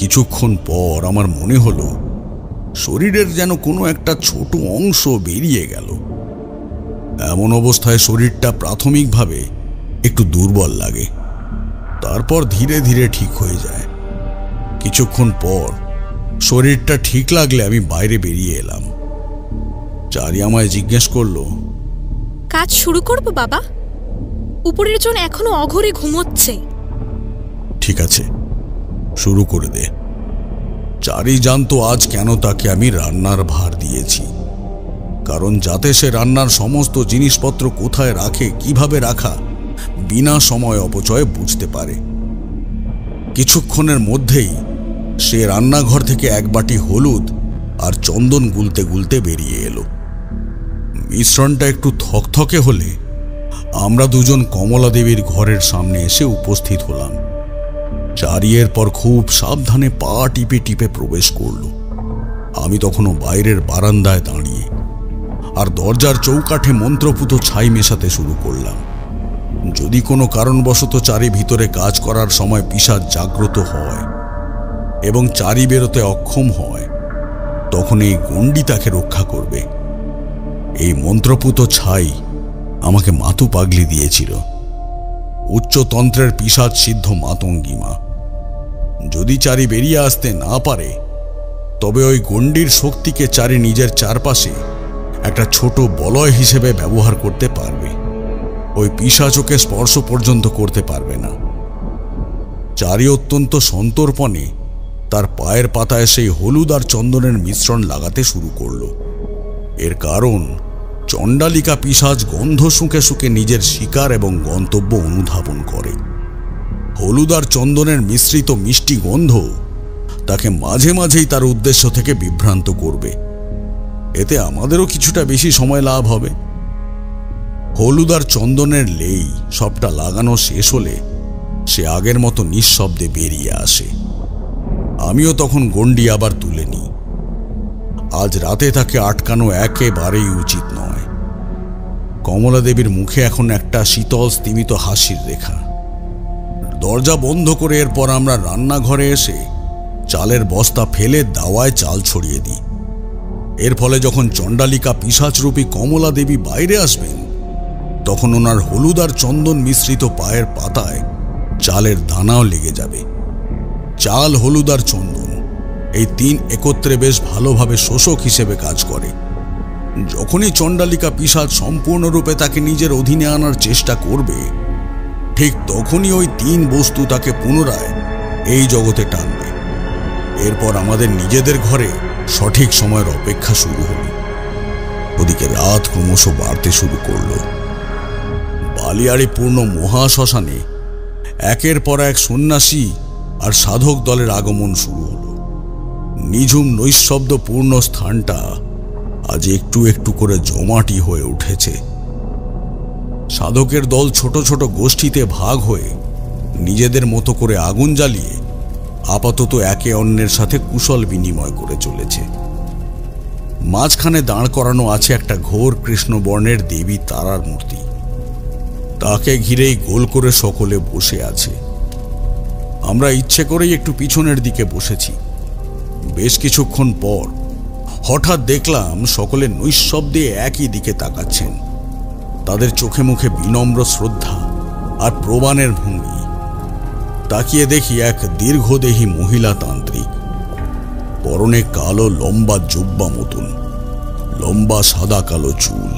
কিছুক্ষণ পর আমার মনে হলো শরীরের যেন কোনো একটা ছোট অংশ বেরিয়ে গেল। এমন অবস্থায় শরীরটা প্রাথমিকভাবে একটু দুর্বল লাগে, তারপর ধীরে ধীরে ঠিক হয়ে যায়। কিছুক্ষণ পর শরীরটা ঠিক লাগলে আমি বাইরে বেরিয়ে এলাম। চারি আমায় জিজ্ঞেস করলো, কাজ শুরু করব বাবা? উপরের জন এখনো অঘরে ঘুমোচ্ছে। ঠিক আছে, শুরু করে দে। চারি জানতো আজ কেন তাকে আমি রান্নার ভার দিয়েছি, কারণ যাতে সে রান্নার সমস্ত জিনিসপত্র কোথায় রাখে, কিভাবে রাখা, বিনা সময় অপচয়ে বুঝতে পারে। কিছুক্ষণের মধ্যেই সে রান্নাঘর থেকে এক বাটি হলুদ আর চন্দন গুলতে গুলতে বেরিয়ে এলো। মিশ্রণটা একটু থকথকে হলে আমরা দুজন কমলা দেবীর ঘরের সামনে এসে উপস্থিত হলাম। চারি এরপর খুব সাবধানে পা টিপে টিপে প্রবেশ করল। আমি তখনও বাইরের বারান্দায় দাঁড়িয়ে আর দরজার চৌকাঠে মন্ত্রপুত ছাই মেশাতে শুরু করলাম। যদি কোনো কারণবশত চারি ভিতরে কাজ করার সময় পিশাচ জাগ্রত হয় এবং চারি বেরোতে অক্ষম হয়, তখন এই গণ্ডি তাকে রক্ষা করবে। এই মন্ত্রপুত ছাই আমাকে মাতু পাগলি দিয়েছিল, উচ্চতন্ত্রের পিশাচ সিদ্ধ মাতঙ্গিমা। যদি চারি বেরিয়ে আসতে না পারে, তবে ওই গণ্ডির শক্তিকে চারি নিজের চারপাশে একটা ছোট বলয় হিসেবে ব্যবহার করতে পারবে। ওই পিশাচকে স্পর্শ পর্যন্ত করতে পারবে না। চারি অত্যন্ত সন্তর্পণে তার পায়ের পাতায় সেই হলুদ আর চন্দনের মিশ্রণ লাগাতে শুরু করল। এর কারণ, চণ্ডালিকা পিশাচ গন্ধ শুঁকে শুঁকে নিজের শিকার এবং গন্তব্য অনুধাবন করে। হলুদ আর চন্দনের মিশ্রিত মিষ্টি গন্ধ তাকে মাঝে মাঝেই তার উদ্দেশ্য থেকে বিভ্রান্ত করবে। এতে আমাদেরও কিছুটা বেশি সময় লাভ হবে। হলুদ আর চন্দনের লেই সবটা লাগানো শেষ হলে সে আগের মতো নিঃশব্দে বেরিয়ে আসে। আমিও তখন গণ্ডি আবার তুলে নিই। আজ রাতে তাকে আটকানো একেবারেই উচিত নয়। কমলা দেবীর মুখে এখন একটা শীতল স্তিমিত হাসির রেখা। দরজা বন্ধ করে এরপর আমরা রান্নাঘরে এসে চালের বস্তা ফেলে দাওয়ায় চাল ছড়িয়ে দিই। এর ফলে যখন চণ্ডালিকা পিশাচরূপী কমলা দেবী বাইরে আসবেন, তখন ওনার হলুদ আর চন্দন মিশ্রিত পায়ের পাতায় চালের দানাও লেগে যাবে। চাল, হলুদ আর চন্দন এই তিন একত্রে বেশ ভালোভাবে শোষক হিসেবে কাজ করে। যখনই চণ্ডালিকা পিশাচ সম্পূর্ণরূপে তাকে নিজের অধীনে আনার চেষ্টা করবে, ঠিক তখনই ওই তিন বস্তু তাকে পুনরায় এই জগতে টানবে। এরপর আমাদের নিজেদের ঘরে সঠিক সময়ের অপেক্ষা শুরু হলো। ওদিকে রাত ক্রমশ বাড়তে শুরু করল। বালিয়াড়ি পূর্ণ মহাশ্মশানে একের পর এক সন্ন্যাসী আর সাধক দলের আগমন শুরু হলো। নিঝুম নৈঃশব্দপূর্ণ স্থানটা আজ একটু একটু করে জমাটি হয়ে উঠেছে। সাধকের দল ছোট ছোট গোষ্ঠীতে ভাগ হয়ে নিজেদের মতো করে আগুন জ্বালিয়ে আপাতত একে অন্যের সাথে কুশল বিনিময় করে চলেছে। মাঝখানে দাঁড় করানো আছে একটা ঘোর কৃষ্ণবর্ণের দেবী তারার মূর্তি। তাকে ঘিরেই গোল করে সকলে বসে আছে। আমরা ইচ্ছে করেই একটু পিছনের দিকে বসেছি। বেশ কিছুক্ষণ পর হঠাৎ দেখলাম সকলে নৈঃশব্দে একই দিকে তাকাচ্ছেন। তাদের চোখে মুখে বিনম্র শ্রদ্ধা আর প্রমাণের ভঙ্গি। তাকিয়ে দেখি এক দীর্ঘদেহী মহিলা তান্ত্রিক, পরনে কালো লম্বা জুব্বা মতন, লম্বা সাদা কালো চুল,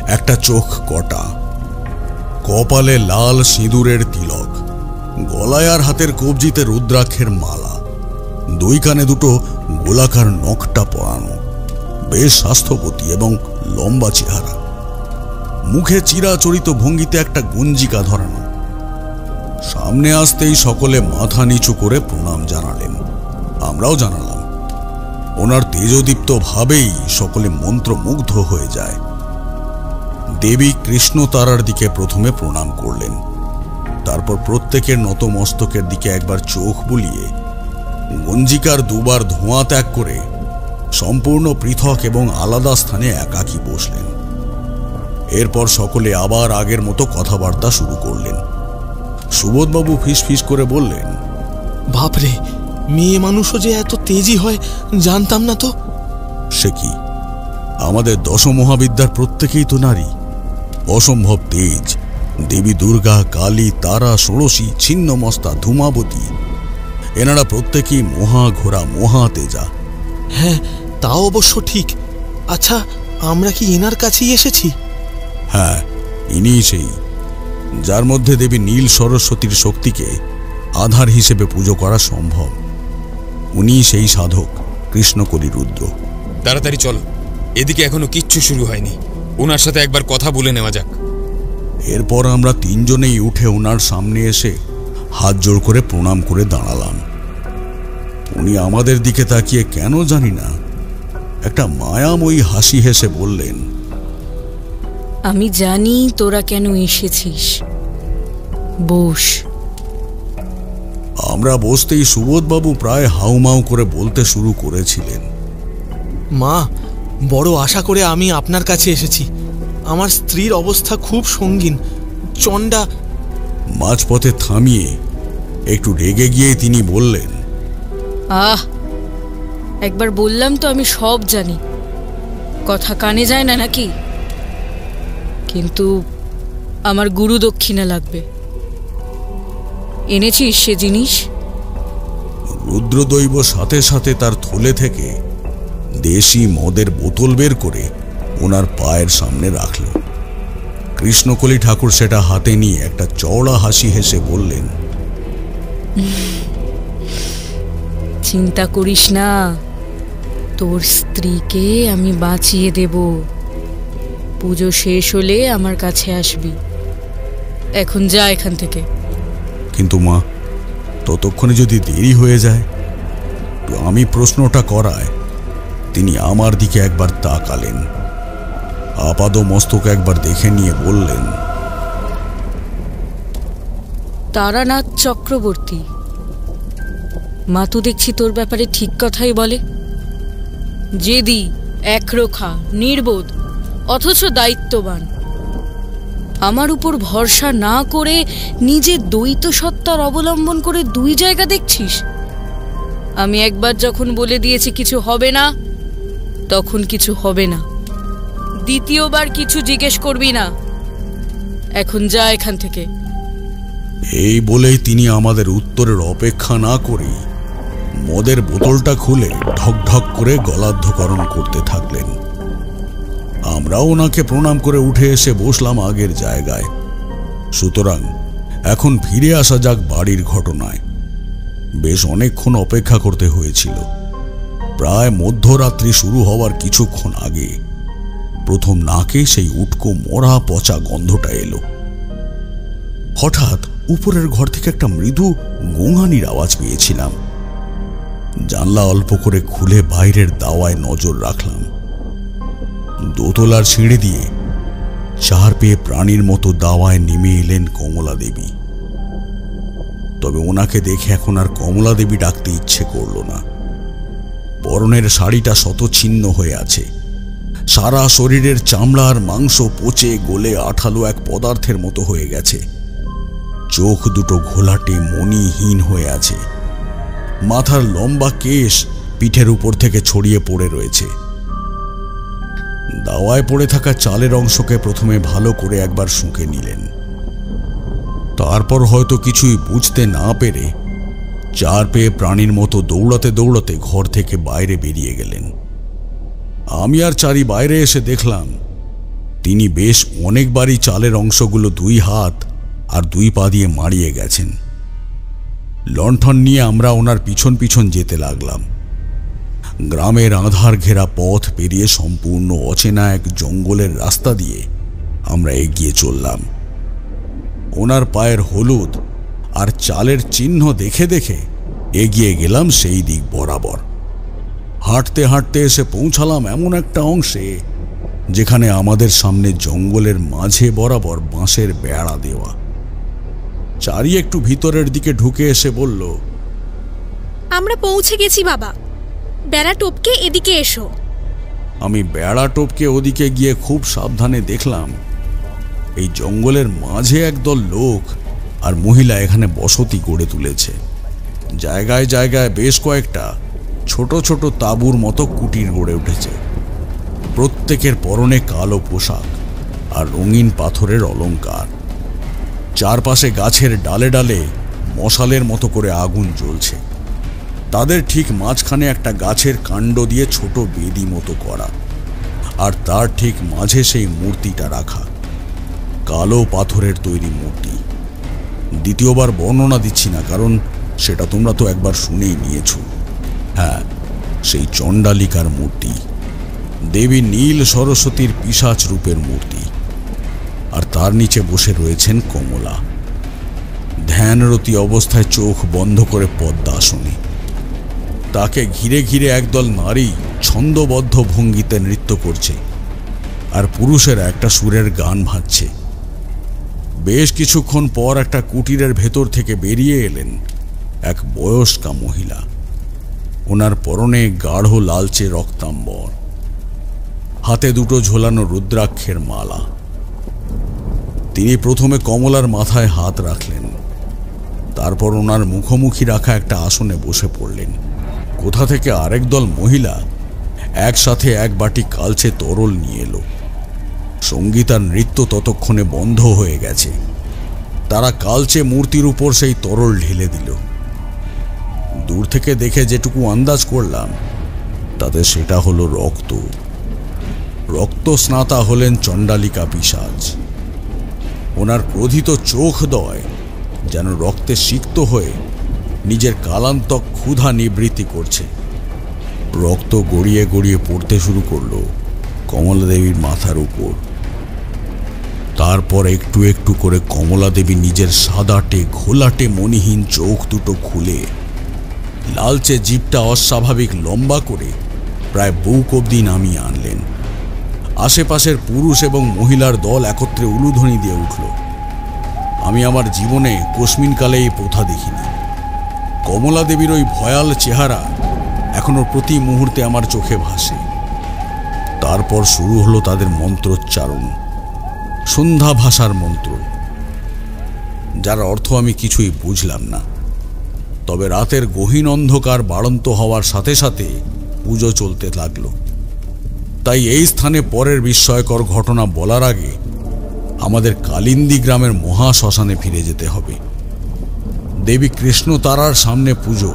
একটা চোখ কটা, কপালে লাল সিঁদুরের তিলক, গলায় আর হাতের কবজিতে রুদ্রাক্ষের মালা, দুই কানে দুটো গোলাকার নখটা পরানো, বেশ স্বাস্থ্যবতী এবং লম্বা চেহারা, মুখে চিরাচরিত ভঙ্গিতে একটা গঞ্জিকা ধরানো। সামনে আসতেই সকলে মাথা নিচু করে প্রণাম জানালেন। আমরাও জানালাম। ওনার তেজদীপ্ত ভাবেই সকলে মন্ত্রমুগ্ধ হয়ে যায়। দেবী কৃষ্ণ তারার দিকে প্রথমে প্রণাম করলেন, তারপর প্রত্যেকের নতমস্তকের দিকে একবার চোখ বুলিয়ে গঞ্জিকার দুবার ধোঁয়া ত্যাগ করে সম্পূর্ণ পৃথক এবং আলাদা স্থানে একাকী বসলেন। এরপর সকলে আবার আগের মতো কথাবার্তা শুরু করলেন। সুবোধবাবু ফিসফিস করে বললেন, বাপরে, মেয়ে মানুষও যে এত তেজি হয় জানতাম না তো। সে কি, আমাদের দশমহাবিদ্যার প্রত্যেকেই তো নারী। অসম্ভব তেজ। দেবী দুর্গা, কালী, তারা, ষোড়শী, ছিন্নমস্তা, ধূমাবতী, এনারা প্রত্যেকেই মহাঘোরা, মহাতেজা। হ্যাঁ, তাও অবশ্য ঠিক। আচ্ছা, আমরা কি এনার কাছেই এসেছি? হ্যাঁ, ইনিই সেই, যার মধ্যে দেবী নীল সরস্বতীর শক্তিকে আধার হিসেবে পুজো করা সম্ভব। উনি সেই সাধক কৃষ্ণকলি রুদ্র। তাড়াতাড়ি চল, এদিকে এখনো কিচ্ছু শুরু হয়নি, ওনার সাথে একবার কথা বলে নেওয়া যাক। এরপর আমরা তিনজনেই উঠে ওনার সামনে এসে হাত জোড় করে প্রণাম করে দাঁড়ালাম। উনি আমাদের দিকে তাকিয়ে কেন জানি না একটা মায়াময়ী হাসি হেসে বললেন, আমি জানি তোরা কেন এসেছিস, বস। আমরা বসতেই সুবোধবাবু প্রায় হাউমাউ করে বলতে শুরু করেছিলেন, মা, বড় আশা করে আমি আপনার কাছে এসেছি। আমার স্ত্রীর অবস্থা খুব সঙ্গীন। চণ্ডা। মাঝপথে থামিয়ে একটু রেগে গিয়ে তিনি বললেন, একবার বললাম তো আমি সব জানি, কথা কানে যায় না নাকি? কিন্তু আমার গুরু দক্ষিণা লাগবে। এনেছিস সে জিনিস? রুদ্রদৈব সাথে সাথে তার থলে থেকে দেশি মদের বোতল বের করে ওনার পায়ের সামনে রাখল। কৃষ্ণকলি ঠাকুর সেটা হাতে নিয়ে একটা চওড়া হাসি হেসে বললেন, চিন্তা করিস না, তোর স্ত্রীকে আমি বাঁচিয়ে দেব। পুজো শেষ হলে আমার কাছে আসবি। এখন যা এখান থেকে। কিন্তু মা, ততক্ষণে যদি দেরি হয়ে যায়? তো আমি প্রশ্নটা করায় তিনি আমার দিকে একবার তাকালেন, আপাদ মস্তক একবার দেখে নিয়ে বললেন, তারানাথ চক্রবর্তী, মা তো দেখছি তোর ব্যাপারে ঠিক কথাই বলে। জেদি, একরোখা, নির্বোধ, অথচ দায়িত্ববান। আমার উপর ভরসা না করে নিজে দ্বৈত সত্তার অবলম্বন করে দুই জায়গা দেখছিস। আমি একবার যখন বলে দিয়েছি কিছু হবে না, তখন কিছু হবে না। দ্বিতীয়বার কিছু জিজ্ঞেস করবি না। এখন যা এখান থেকে। এই বলেই তিনি আমাদের উত্তরের অপেক্ষা না করে মদের বোতলটা খুলে ঢক ঢক করে গলাধ্যকরণ করতে থাকলেন। আমরাও ওনাকে প্রণাম করে উঠে এসে বসলাম আগের জায়গায়। সুতরাং এখন ফিরে আসা যাক বাড়ির ঘটনায়। বেশ অনেকক্ষণ অপেক্ষা করতে হয়েছিল। প্রায় মধ্যরাত্রি শুরু হওয়ার কিছুক্ষণ আগে প্রথম নাকে সেই উটকো মরা পচা গন্ধটা এলো। হঠাৎ উপরের ঘর থেকে একটা মৃদু গোঙানির আওয়াজ পেয়েছিলাম। জানলা অল্প করে খুলে বাইরের দাওয়ায় নজর রাখলাম। দোতলার সিঁড়ি দিয়ে চার পেয়ে প্রাণীর মতো দাওয়ায় নেমে এলেন কমলা দেবী। তবে ওনাকে দেখে এখন আর কমলা দেবী ডাকতে ইচ্ছে করল না। পরনের শাড়িটা শতছিন্ন হয়ে আছে। সারা শরীরের চামড়া আর মাংস পচে গলে আঠালো এক পদার্থের মতো হয়ে গেছে। চোখ দুটো ঘোলাটে মণিহীন হয়ে আছে। মাথার লম্বা কেশ পিঠের উপর থেকে ছড়িয়ে পড়ে রয়েছে। দাওয়ায় পড়ে থাকা চালের অংশকে প্রথমে ভালো করে একবার শুঁকে নিলেন। তারপর হয়তো কিছুই বুঝতে না পেরে চার পেয়ে প্রাণীর মতো দৌড়াতে দৌড়াতে ঘর থেকে বাইরে বেরিয়ে গেলেন। আমি আর চারি বাইরে এসে দেখলাম তিনি বেশ অনেকবারই চালের অংশগুলো দুই হাত আর দুই পা দিয়ে মারিয়ে গেছেন। লণ্ঠন নিয়ে আমরা ওনার পিছন পিছন যেতে লাগলাম। গ্রামের আঁধার ঘেরা পথ পেরিয়ে সম্পূর্ণ অচেনা এক জঙ্গলের রাস্তা দিয়ে আমরা এগিয়ে চললাম। ওনার পায়ের হলুদ আর চালের চিহ্ন দেখে দেখে এগিয়ে গেলাম সেই দিক বরাবর। হাঁটতে হাঁটতে এসে পৌঁছালাম এমন একটা অংশে যেখানে আমাদের সামনে জঙ্গলের মাঝে বরাবর বাঁশের বেড়া দেওয়া। চারি একটু ভিতরের দিকে ঢুকে এসে বলল, আমরা পৌঁছে গেছি বাবা, বেড়া টপকে এদিকে এসো। আমি বেড়া টপকে ওদিকে গিয়ে খুব সাবধানে দেখলাম এই জঙ্গলের মাঝে একদল লোক আর মহিলা এখানে বসতি গড়ে তুলেছে। জায়গায় জায়গায় বেশ কয়েকটা ছোট ছোট তাঁবুর মতো কুটির গড়ে উঠেছে। প্রত্যেকের পরনে কালো পোশাক আর রঙিন পাথরের অলংকার। চারপাশে গাছের ডালে ডালে মশালের মতো করে আগুন জ্বলছে। তাদের ঠিক মাঝখানে একটা গাছের কাণ্ড দিয়ে ছোট বেদি মতো করা, আর তার ঠিক মাঝে সেই মূর্তিটা রাখা, কালো পাথরের তৈরি মূর্তি। দ্বিতীয়বার বর্ণনা দিচ্ছি না, কারণ সেটা তোমরা তো একবার শুনেই নিয়েছ। হ্যাঁ, সেই চণ্ডালিকার মূর্তি, দেবী নীল সরস্বতীর পিশাচ রূপের মূর্তি। আর তার নিচে বসে রয়েছেন কমলা, ধ্যানরতি অবস্থায় চোখ বন্ধ করে পদ্মাসনে। তাকে ঘিরে ঘিরে একদল নারী ছন্দবদ্ধ ভঙ্গিতে নৃত্য করছে, আর পুরুষেরা একটা সুরের গান ভাজছে। বেশ কিছুক্ষণ পর একটা কুটিরের ভেতর থেকে বেরিয়ে এলেন এক বয়স্কা মহিলা। ওনার পরনে গাঢ় লালচে রক্তাম্বর, হাতে দুটো ঝোলানো রুদ্রাক্ষের মালা। তিনি প্রথমে কমলার মাথায় হাত রাখলেন, তারপর ওনার মুখোমুখি রাখা একটা আসনে বসে পড়লেন। কোথা থেকে আরেক দল মহিলা একসাথে এক বাটি কালচে তরল নিয়ে এলো। সঙ্গীত আর নৃত্য ততক্ষণে বন্ধ হয়ে গেছে। তারা কালচে মূর্তির উপর সেই তরল ঢেলে দিল। দূর থেকে দেখে যেটুকু আন্দাজ করলাম তাতে সেটা হলো রক্ত। রক্ত স্নাতা হলেন চণ্ডালিকা পিশাচ। ওনার ক্রোধিত চোখদ্বয় যেন রক্তে সিক্ত হয়ে নিজের কালান্তক ক্ষুধা নিবৃত্তি করছে। রক্ত গড়িয়ে গড়িয়ে পড়তে শুরু করলো কমলা দেবীর মাথার উপর। তারপর একটু একটু করে কমলা দেবী নিজের সাদাটে ঘোলাটে মণিহীন চোখ দুটো খুলে লালচে জিভটা অস্বাভাবিক লম্বা করে প্রায় বুক অবধি নামিয়ে আনলেন। আশেপাশের পুরুষ এবং মহিলার দল একত্রে উলুধ্বনি দিয়ে উঠল। আমি আমার জীবনে কোশমিনকালে এই প্রথা দেখিনি। কমলা দেবীর ওই ভয়াল চেহারা এখনো প্রতি মুহূর্তে আমার চোখে ভাসে। তারপর শুরু হলো তাদের মন্ত্রোচ্চারণ, সন্ধ্যা ভাষার মন্ত্র, যার অর্থ আমি কিছুই বুঝলাম না। তবে রাতের গহীন অন্ধকার বাড়ন্ত হওয়ার সাথে সাথে পুজো চলতে লাগলো। তাই এই স্থানে পরের বিস্ময়কর ঘটনা বলার আগে আমাদের কালিন্দী গ্রামের মহাশ্মশানে ফিরে যেতে হবে। দেবী কৃষ্ণ তারার সামনে পুজো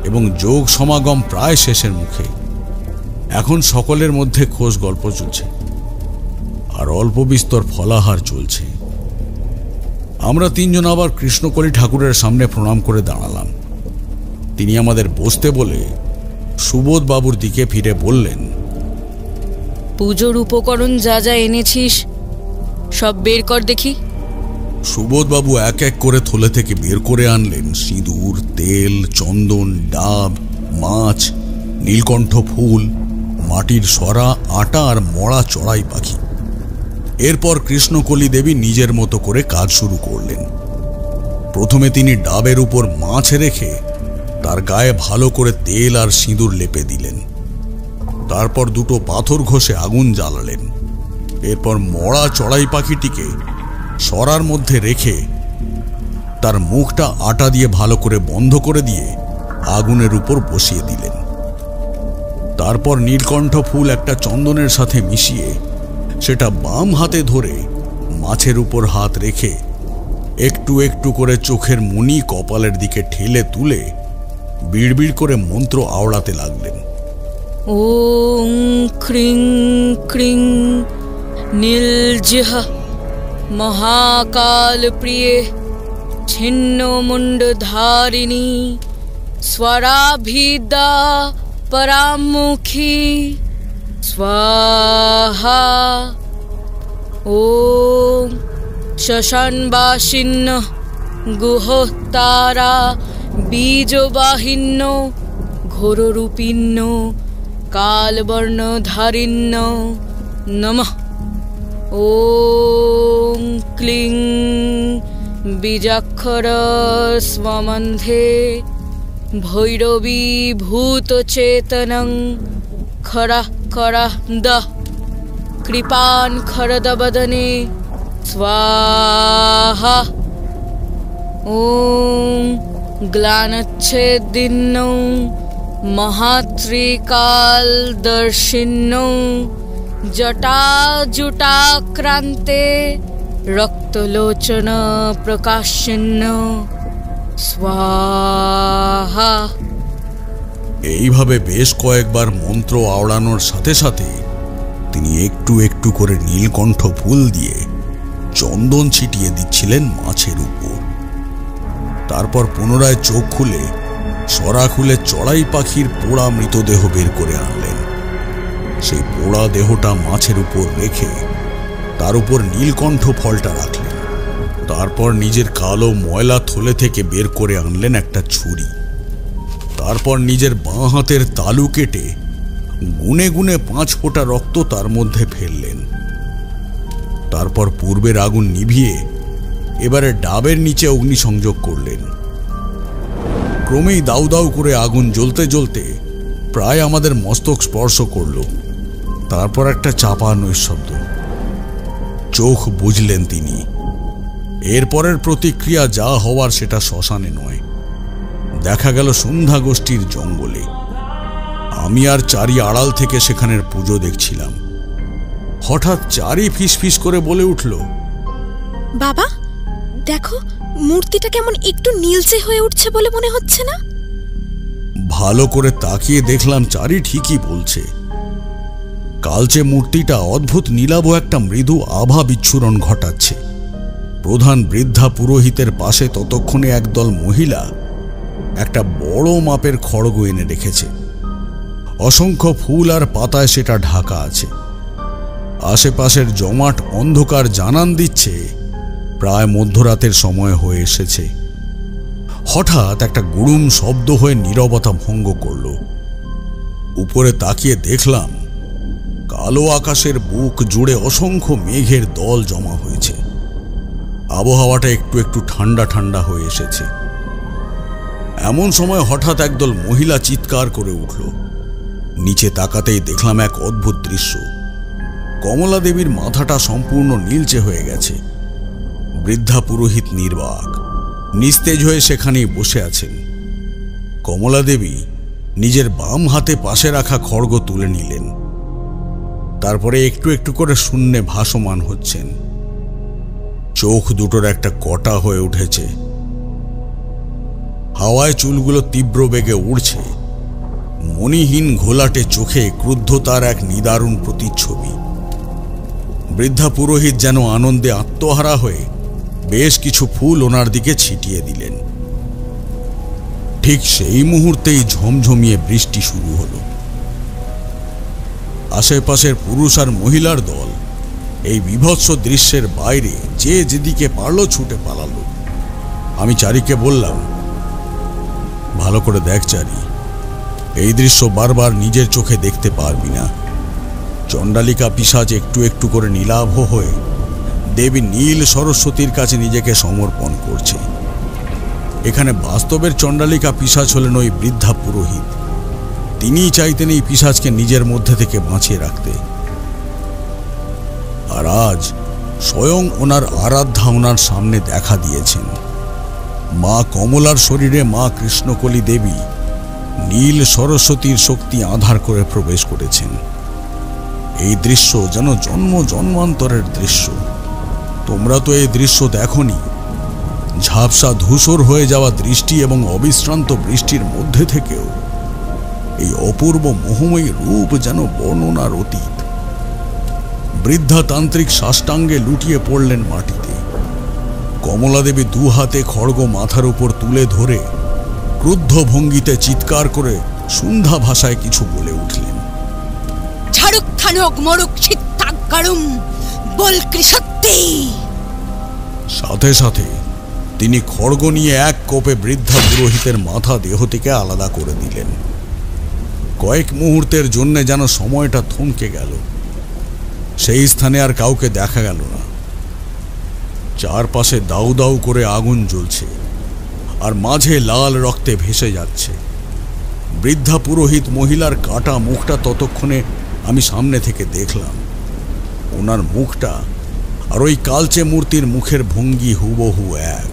এবং যোগ সমাগম প্রায় শেষের মুখে। এখন সকলের মধ্যে খোশ গল্প চলছে আর অল্প বিস্তর ফলাহার চলছে। আমরা তিনজন আবার কৃষ্ণকলি ঠাকুরের সামনে প্রণাম করে দাঁড়ালাম। তিনি আমাদের বসতে বলে সুবোধ বাবুর দিকে ফিরে বললেন, পুজোর উপকরণ যা যা এনেছিস সব বের কর দেখি। সুবোধবাবু এক এক করে থলে থেকে বের করে আনলেন সিঁদুর, তেল, চন্দন, ডাব, মাছ, নীলকণ্ঠ ফুল, মাটির সরা, আটা আর মরা চড়াই পাখি। এরপর কৃষ্ণকলি দেবী নিজের মতো করে কাজ শুরু করলেন। প্রথমে তিনি ডাবের উপর মাছ রেখে তার গায়ে ভালো করে তেল আর সিঁদুর লেপে দিলেন। তারপর দুটো পাথর ঘষে আগুন জ্বালালেন। এরপর মরা চড়াই পাখিটিকে সরার মধ্যে রেখে তার মুখটা আটা দিয়ে ভালো করে বন্ধ করে দিয়ে আগুনের উপর বসিয়ে দিলেন। তারপর নীলকণ্ঠ ফুল একটা চন্দনের সাথে মিশিয়ে সেটা বাম হাতে ধরে মাছের উপর হাত রেখে একটু একটু করে চোখের মণি কপালের দিকে ঠেলে তুলে বিড়বিড় করে মন্ত্র আওড়াতে লাগলেন। ওং ক্রিং ক্রিং নীলজিহ মহাকাল প্রিয়ে ছিন্ন মুন্ডধারিণী স্বরাভিদা পরামুখী স্বাহা। ওম শ্মশানবাসিন্নঃ গুহতারা বীজবাহিন্য ঘোররূপিণ্য কালবর্ণধারিণ্য নমঃ। ওং ক্লিং বীজাক্ষর স্বমন্ধে ভৈরবী ভূতচেতনং খরা খরা দঃ কৃপান খরদবদনে স্বাহা। ওং গ্লানচ্ছেদিন্নৌ মহাত্রিকালদর্শিন্নৌ জটাজুটাক্রান্তে রক্তলোচন প্রকাশিন্য স্বাহা। এইভাবে বেশ কয়েকবার মন্ত্র আওড়ানোর সাথে সাথে তিনি একটু একটু করে নীলকণ্ঠ ফুল দিয়ে চন্দন ছিটিয়ে দিচ্ছিলেন মাছের উপর। তারপর পুনরায় চোখ খুলে সরা খুলে চড়াই পাখির পোড়া মৃতদেহ বের করে আনলেন। সেই পোড়া দেহটা মাছের উপর রেখে তার উপর নীলকণ্ঠ ফলটা রাখলেন। তারপর নিজের কালো ময়লা থলে থেকে বের করে আনলেন একটা ছুরি। তারপর নিজের বাঁ হাতের তালু কেটে গুনে গুনে 5 ফোঁটা রক্ত তার মধ্যে ফেললেন। তারপর পূর্বের আগুন নিভিয়ে এবারে ডাবের নিচে অগ্নিসংযোগ করলেন। ক্রমেই দাউ দাউ করে আগুন জ্বলতে জ্বলতে প্রায় আমাদের মস্তক স্পর্শ করল। তারপর একটা চাপা নৈশব্দ। চোখ বুঝলেন তিনি। এরপরের প্রতিক্রিয়া যা হওয়ার সেটা শ্মশানে নয়, দেখা গেল সন্ধ্যা গোষ্ঠীর জঙ্গলে। আমি আর চারি আড়াল থেকে সেখানের পুজো দেখছিলাম। হঠাৎ চারি ফিসফিস করে বলে উঠল, বাবা দেখো, মূর্তিটা কেমন একটু নীলচে হয়ে উঠছে বলে মনে হচ্ছে না? ভালো করে তাকিয়ে দেখলাম চারি ঠিকই বলছে। কালচে মূর্তিটা অদ্ভুত নীলাভ একটা মৃদু আভা বিচ্ছুরণ ঘটাচ্ছে। প্রধান বৃদ্ধা পুরোহিতের পাশে ততক্ষণে একদল মহিলা একটা বড় মাপের খড়গ এনে রেখেছে। অসংখ্য ফুল আর পাতায় সেটা ঢাকা আছে। আশেপাশের জমাট অন্ধকার জানান দিচ্ছে প্রায় মধ্যরাতের সময় হয়ে এসেছে। হঠাৎ একটা গুড়ুম শব্দ হয়ে নীরবতা ভঙ্গ করল। উপরে তাকিয়ে দেখলাম কালো আকাশের বুক জুড়ে অসংখ্য মেঘের দল জমা হয়েছে। আবহাওয়াটা একটু একটু ঠান্ডা ঠান্ডা হয়ে এসেছে। এমন সময় হঠাৎ একদল মহিলা চিৎকার করে উঠল। নিচে তাকাতেই দেখলাম এক অদ্ভুত দৃশ্য। কমলা দেবীর মাথাটা সম্পূর্ণ নীলচে হয়ে গেছে। বৃদ্ধা পুরোহিত নির্বাক নিস্তেজ হয়ে সেখানেই বসে আছেন। কমলা দেবী নিজের বাম হাতে পাশে রাখা খড়গ তুলে নিলেন। তারপরে একটু একটু করে শূন্যে ভাসমান হচ্ছেন। চোখ দুটোর একটা কটা হয়ে উঠেছে। হাওয়ায় চুলগুলো তীব্র বেগে উড়ছে। মণিহীন ঘোলাটে চোখে ক্রুদ্ধতার এক নিদারুণ প্রতিচ্ছবি। বৃদ্ধা পুরোহিত যেন আনন্দে আত্মহারা হয়ে বেশ কিছু ফুল ওনার দিকে ছিটিয়ে দিলেন। ঠিক সেই মুহূর্তেই ঝমঝমিয়ে বৃষ্টি শুরু হলো। আশেপাশের পুরুষ আর মহিলার দল এই বিভৎস দৃশ্যের বাইরে যে যেদিকে পারল ছুটে পালালো। আমি চারিকে বললাম, ভালো করে দেখ চারি, এই দৃশ্য বারবার নিজের চোখে দেখতে পারবি না। চণ্ডালিকা পিশাচ একটু একটু করে নীলাভ হয়ে দেবী নীল সরস্বতীর কাছে নিজেকে সমর্পণ করছে। এখানে বাস্তবের চণ্ডালিকা পিশাচ হলেন ওই বৃদ্ধা পুরোহিত। তিনিই চাইতেন এই পিশাচকে নিজের মধ্যে থেকে বাঁচিয়ে রাখতে। আর আজ স্বয়ং ওনার আরাধ্যা ওনার সামনে দেখা দিয়েছেন। মা কমলার শরীরে মা কৃষ্ণকলী দেবী নীল সরস্বতীর শক্তি আধার করে প্রবেশ করেছেন। এই দৃশ্য যেন জন্ম জন্মান্তরের দৃশ্য। তোমরা তো এই দৃশ্য দেখোনি। ঝাপসা ধূসর হয়ে যাওয়া দৃষ্টি এবং অবিশ্রান্ত বৃষ্টির মধ্যে থেকেও এই অপূর্ব মোহময়ী রূপ যেন বর্ণনার অতীত। বৃদ্ধা তান্ত্রিক সাষ্টাঙ্গে লুটিয়ে পড়লেন মাটিতে। কমলা দেবী দু হাতে খড়গ মাথার উপর তুলে ধরে ক্রুদ্ধ ভঙ্গিতে চিৎকার করে সন্ধ্যা ভাষায় কিছু বলে উঠলেন। ঝাড়ুক থানুক মরুক চিত্তাগারুম বল কৃষত্তি। সাথে সাথে তিনি খড়গ নিয়ে এক কোপে বৃদ্ধা পুরোহিতের মাথা দেহ থেকে আলাদা করে দিলেন। কয়েক মুহূর্তের জন্য যেন সময়টা থমকে গেল। সেই স্থানে আর কাউকে দেখা গেল না। চারপাশে দাউ দাউ করে আগুন জ্বলছে, আর মাঝে লাল রক্তে ভেসে যাচ্ছে। বৃদ্ধা পুরোহিত মহিলার কাটা মুখটা ততক্ষণে আমি সামনে থেকে দেখলাম। ওনার মুখটা আর ওই কালচে মূর্তির মুখের ভঙ্গি হুবহু এক।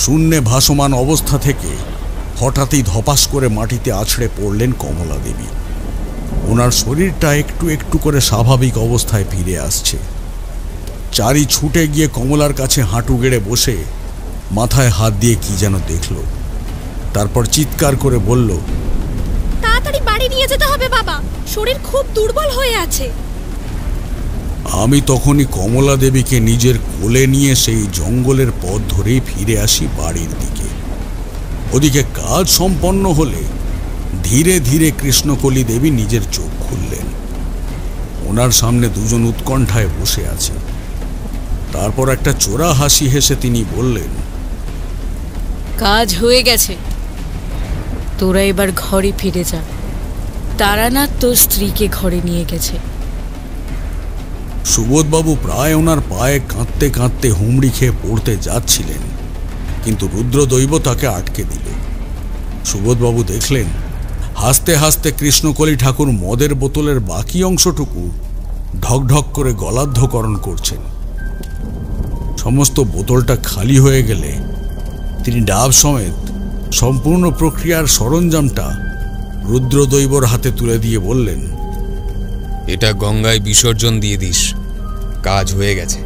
শূন্যে ভাসমান অবস্থা থেকে হঠাৎই ধপাস করে মাটিতে আছড়ে পড়লেন কমলা দেবী। ওনার শরীরটা একটু একটু করে স্বাভাবিক অবস্থায় ফিরে আসছে। চারি ছুটে গিয়ে কমলার কাছে হাঁটু গেড়ে বসে মাথায় হাত দিয়ে কি যেন দেখল। তারপর চিৎকার করে বলল, তাড়াতাড়ি বাড়ি নিয়ে যেতে হবে বাবা, শরীর খুব দুর্বল হয়ে আছে। আমি তখনই কমলা দেবীকে নিজের কোলে নিয়ে সেই জঙ্গলের পথ ধরেই ফিরে আসি বাড়ির দিকে। ওদিকে কাজ সম্পন্ন হলে ধীরে ধীরে কৃষ্ণকলি দেবী নিজের চোখ খুললেন। ওনার সামনে দুজন উৎকণ্ঠায় বসে আছে। তারপর একটা চোরা হাসি হেসে তিনি বললেন, কাজ হয়ে গেছে, তোরা এবার ঘরে ফিরে যা। তারানাথ তোর স্ত্রীকে ঘরে নিয়ে গেছে। সুবোধবাবু প্রায় ওনার পায়ে কাঁদতে কাঁদতে হুমড়ি খেয়ে পড়তে যাচ্ছিলেন, কিন্তু রুদ্রদৈব তাকে আটকে দিল। সুবোধবাবু দেখলেন হাসতে হাসতে কৃষ্ণকলি ঠাকুর মদের বোতলের বাকি অংশটুকু ঢকঢক করে গলাধ্যকরণ করছেন। সমস্ত বোতলটা খালি হয়ে গেলে তিনি ডাব সমেত সম্পূর্ণ প্রক্রিয়ার সরঞ্জামটা রুদ্রদৈবর হাতে তুলে দিয়ে বললেন, এটা গঙ্গায় বিসর্জন দিয়ে দিস, কাজ হয়ে গেছে।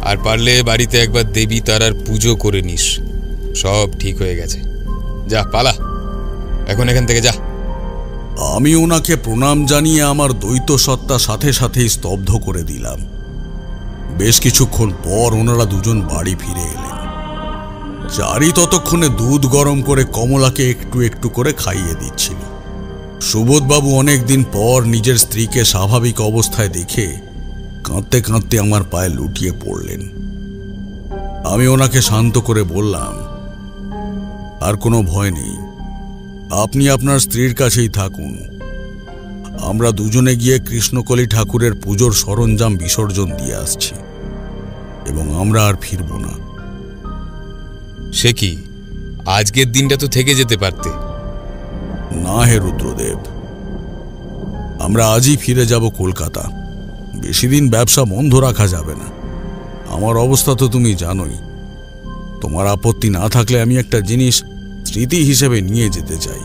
আর পারলে বাড়িতে একবার দেবী তারার পুজো করে নিস, সব ঠিক হয়ে গেছে। যা পালা, এখন এখান থেকে যা। আমি ওনাকে প্রণাম জানিয়ে আমার দ্বৈত সত্তা সাথে সাথেই স্তব্ধ করে দিলাম। বেশ কিছুক্ষণ পর ওনারা দুজন বাড়ি ফিরে এলেন। চারি ততক্ষণে দুধ গরম করে কমলাকে একটু একটু করে খাইয়ে দিচ্ছিল। সুবোধবাবু অনেকদিন পর নিজের স্ত্রীকে স্বাভাবিক অবস্থায় দেখে কাঁদতে কাঁদতে আমার পায়ে লুটিয়ে পড়লেন। আমি ওনাকে শান্ত করে বললাম, আর কোনো ভয় নেই, আপনি আপনার স্ত্রীর কাছেই থাকুন। আমরা দুজনে গিয়ে কৃষ্ণকলি ঠাকুরের পুজোর সরঞ্জাম বিসর্জন দিয়ে আসছি, এবং আমরা আর ফিরব না। সে কি, আজকের দিনটা তো থেকে যেতে পারতে। না হে রুদ্রদেব, আমরা আজই ফিরে যাব কলকাতা। বেশি দিন ব্যবসা বন্ধ রাখা যাবে না। আমার অবস্থা তো তুমি জানোই। তোমার আপত্তি না থাকলে আমি একটা জিনিস স্মৃতি হিসেবে নিয়ে যেতে চাই।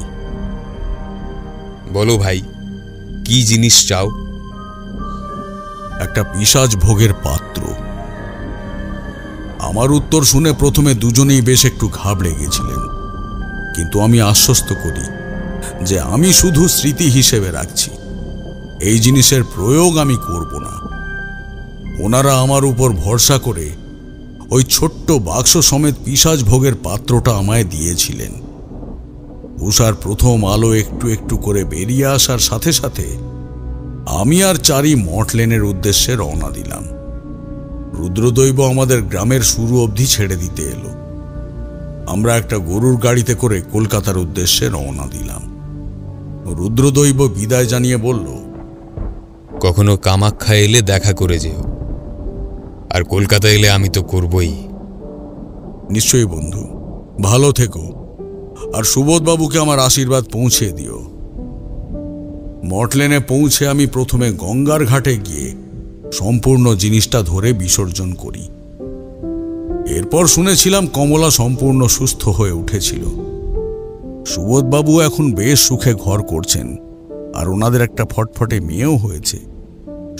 বলো ভাই, কি জিনিস চাও? একটা পিশাচ ভোগের পাত্র। আমার উত্তর শুনে প্রথমে দুজনেই বেশ একটু ঘাবড়ে গেছিলেন, কিন্তু আমি আশ্বস্ত করি যে আমি শুধু স্মৃতি হিসেবে রাখছি, এই জিনিসের প্রয়োগ আমি করব না। ওনারা আমার উপর ভরসা করে ওই ছোট্ট বাক্স সমেত পিশাচ ভোগের পাত্রটা আমায় দিয়েছিলেন। উষার প্রথম আলো একটু একটু করে বেরিয়ে আসার সাথে সাথে আমি আর চারি মঠলেনের উদ্দেশ্যে রওনা দিলাম। রুদ্রদৈব আমাদের গ্রামের শুরু অবধি ছেড়ে দিতে এলো। আমরা একটা গরুর গাড়িতে করে কলকাতার উদ্দেশ্যে রওনা দিলাম। রুদ্রদৈব বিদায় জানিয়ে বলল, কখনো কামাখ্যা এলে দেখা করে যেও, আর কলকাতা এলে আমি তো করবই। নিশ্চয়ই বন্ধু, ভালো থেকো, আর সুবোধবাবুকে আমার আশীর্বাদ পৌঁছে দিও। মঠলেনে পৌঁছে আমি প্রথমে গঙ্গার ঘাটে গিয়ে সম্পূর্ণ জিনিসটা ধরে বিসর্জন করি। এরপর শুনেছিলাম কমলা সম্পূর্ণ সুস্থ হয়ে উঠেছিল। সুবোধবাবু এখন বেশ সুখে ঘর করছেন, আর ওনাদের একটা ফটফটে মেয়েও হয়েছে।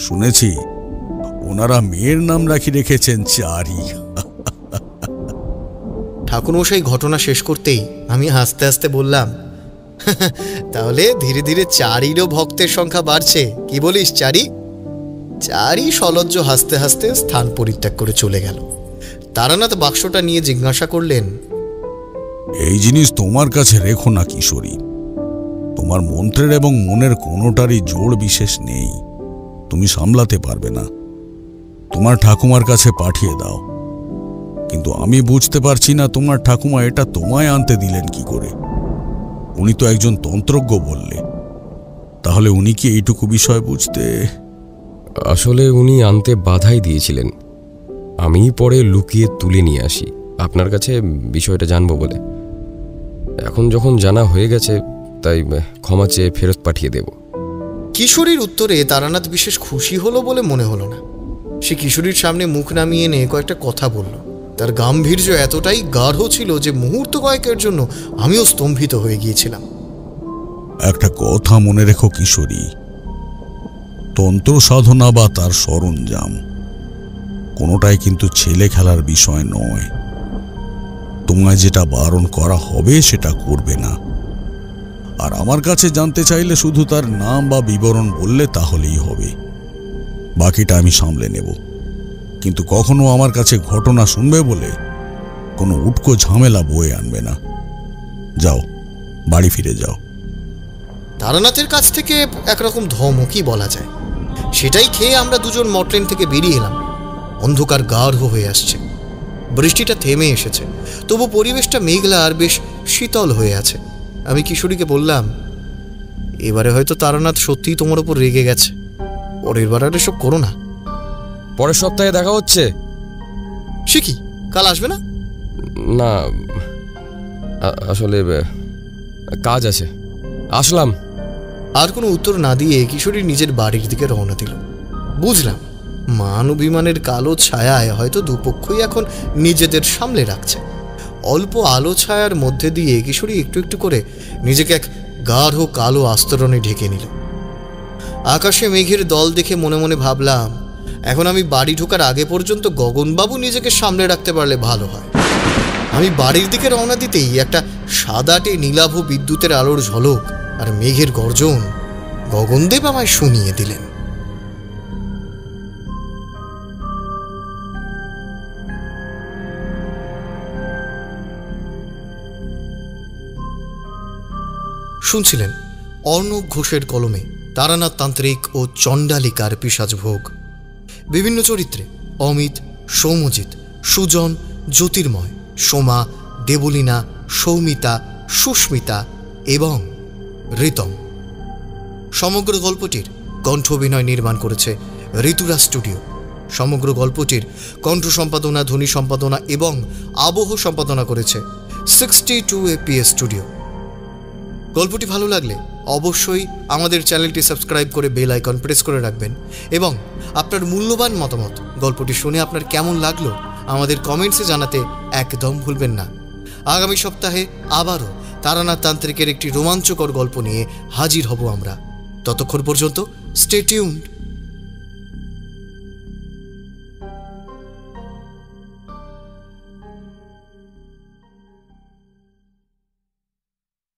শুনেছি ওনারা মেয়ের নাম রেখেছেন চারি। ঠাকুরমশাই ঘটনা শেষ করতেই আমি হাসতে হাসতে বললাম, তাহলে ধীরে ধীরে চারিরও ভক্তের সংখ্যা বাড়ছে, কি বলিস চারি? চারি সলজ্জ হাসতে হাসতে স্থান পরিত্যাগ করে চলে গেল। তারানাথ বাক্সটা নিয়ে জিজ্ঞাসা করলেন, এই জিনিস তোমার কাছে রেখো না কিশোরী। তোমার মন্ত্রের এবং মনের কোনোটারই জোড় বিশেষ নেই, তুমি সামলাতে পারবে না। তোমার ঠাকুমার কাছে পাঠিয়ে দাও। কিন্তু আমি বুঝতে পারছি না তোমার ঠাকুমা এটা তোমায় আনতে দিলেন কি করে। উনি তো একজন তন্ত্রজ্ঞ বললে, তাহলে উনি কি এইটুকু বিষয় বুঝতে? আসলে উনি আনতে বাধাই দিয়েছিলেন, আমি পরে লুকিয়ে তুলে নিয়ে আসি আপনার কাছে বিষয়টা জানবো বলে। এখন যখন জানা হয়ে গেছে তাই ক্ষমা চেয়ে ফেরত পাঠিয়ে দেব। কিশোরীর উত্তরে তারানাথ বিশেষ খুশি হলো বলে মনে হলো না। সে কিশোরীর সামনে মুখ নামিয়ে এনে কয়েকটা কথা বলল। তার গাম্ভীর্য এতটাই গাঢ় ছিল যে মুহূর্ত কয়েকের জন্য আমিও স্তম্ভিত হয়ে গিয়েছিলাম। একটা কথা মনে রেখো কিশোরী, তন্ত্র সাধনা বা তার সরঞ্জাম কোনোটাই কিন্তু ছেলে খেলার বিষয় নয়। তোমায় যেটা বারণ করা হবে সেটা করবে না। আর আমার কাছে জানতে চাইলে শুধু তার নাম বা বিবরণ বললে তাহলেই হবে, বাকিটা আমি সামলে নেব। কিন্তু কখনো আমার কাছে ঘটনা শুনবে বলে কোনো উটকো ঝামেলা বয়ে আনবে না। যাও, বাড়ি ফিরে যাও। তারানাথের কাছ থেকে একরকম ধমকই বলা যায়। সেটাই খেয়ে আমরা দুজন মটরেন থেকে বেরিয়ে এলাম। অন্ধকার গাঢ় হয়ে আসছে, বৃষ্টিটা থেমে এসেছে, তবু পরিবেশটা মেঘলা আর বেশ শীতল হয়ে আছে। আমি কিশোরীকে বললাম, এবারে হয়তো তারানাথ সত্যিই তোমার উপর রেগে গেছে। পরের বার আর এসব করো না। পরের সপ্তাহে দেখা হচ্ছে। সে কি, কাল আসবে না? না, আসলে কাজ আছে, আসলাম। আর কোনো উত্তর না দিয়ে কিশোরী নিজের বাড়ির দিকে রওনা দিল। বুঝলাম, মান অভিমানের কালো ছায়ায় হয়তো দুপক্ষই এখন নিজেদের সামলে রাখছে। অল্প আলো ছায়ার মধ্যে দিয়ে কিশোরী একটু একটু করে নিজেকে এক গাঢ় কালো আস্তরণে ঢেকে নিল। আকাশে মেঘের দল দেখে মনে মনে ভাবলাম, এখন আমি বাড়ি ঢোকার আগে পর্যন্ত গগনবাবু নিজেকে সামলে রাখতে পারলে ভালো হয়। আমি বাড়ির দিকে রওনা দিতেই একটা সাদাটে নীলাভ বিদ্যুতের আলোর ঝলক আর মেঘের গর্জন গগনদেব আমায় শুনিয়ে দিলেন। শুনছিলেন অর্ণব ঘোষের কলমে তারানাথ তান্ত্রিক ও চণ্ডালিকার পিশাচভোগ। বিভিন্ন চরিত্রে অমিত, সৌম্যজিৎ, সুজন, জ্যোতির্ময়, সোমা, দেবলীনা, সৌমিতা, সুস্মিতা এবং ঋতম। সমগ্র গল্পটির কণ্ঠ অভিনয় নির্মাণ করেছে ঋতুরা স্টুডিও। সমগ্র গল্পটির কণ্ঠ সম্পাদনা, ধ্বনি সম্পাদনা এবং আবহ সম্পাদনা করেছে 62 APS স্টুডিও। গল্পটি ভালো লাগলে অবশ্যই আমাদের চ্যানেলটি সাবস্ক্রাইব করে বেল আইকন প্রেস করে রাখবেন এবং আপনার মূল্যবান মতামত গল্পটি শুনে আপনার কেমন লাগলো আমাদের কমেন্টসে জানাতে একদম ভুলবেন না। আগামী সপ্তাহে আবারও তারানাথ তান্ত্রিকের একটি রোমাঞ্চকর গল্প নিয়ে হাজির হব আমরা। ততক্ষণ পর্যন্ত স্টে টিউনড।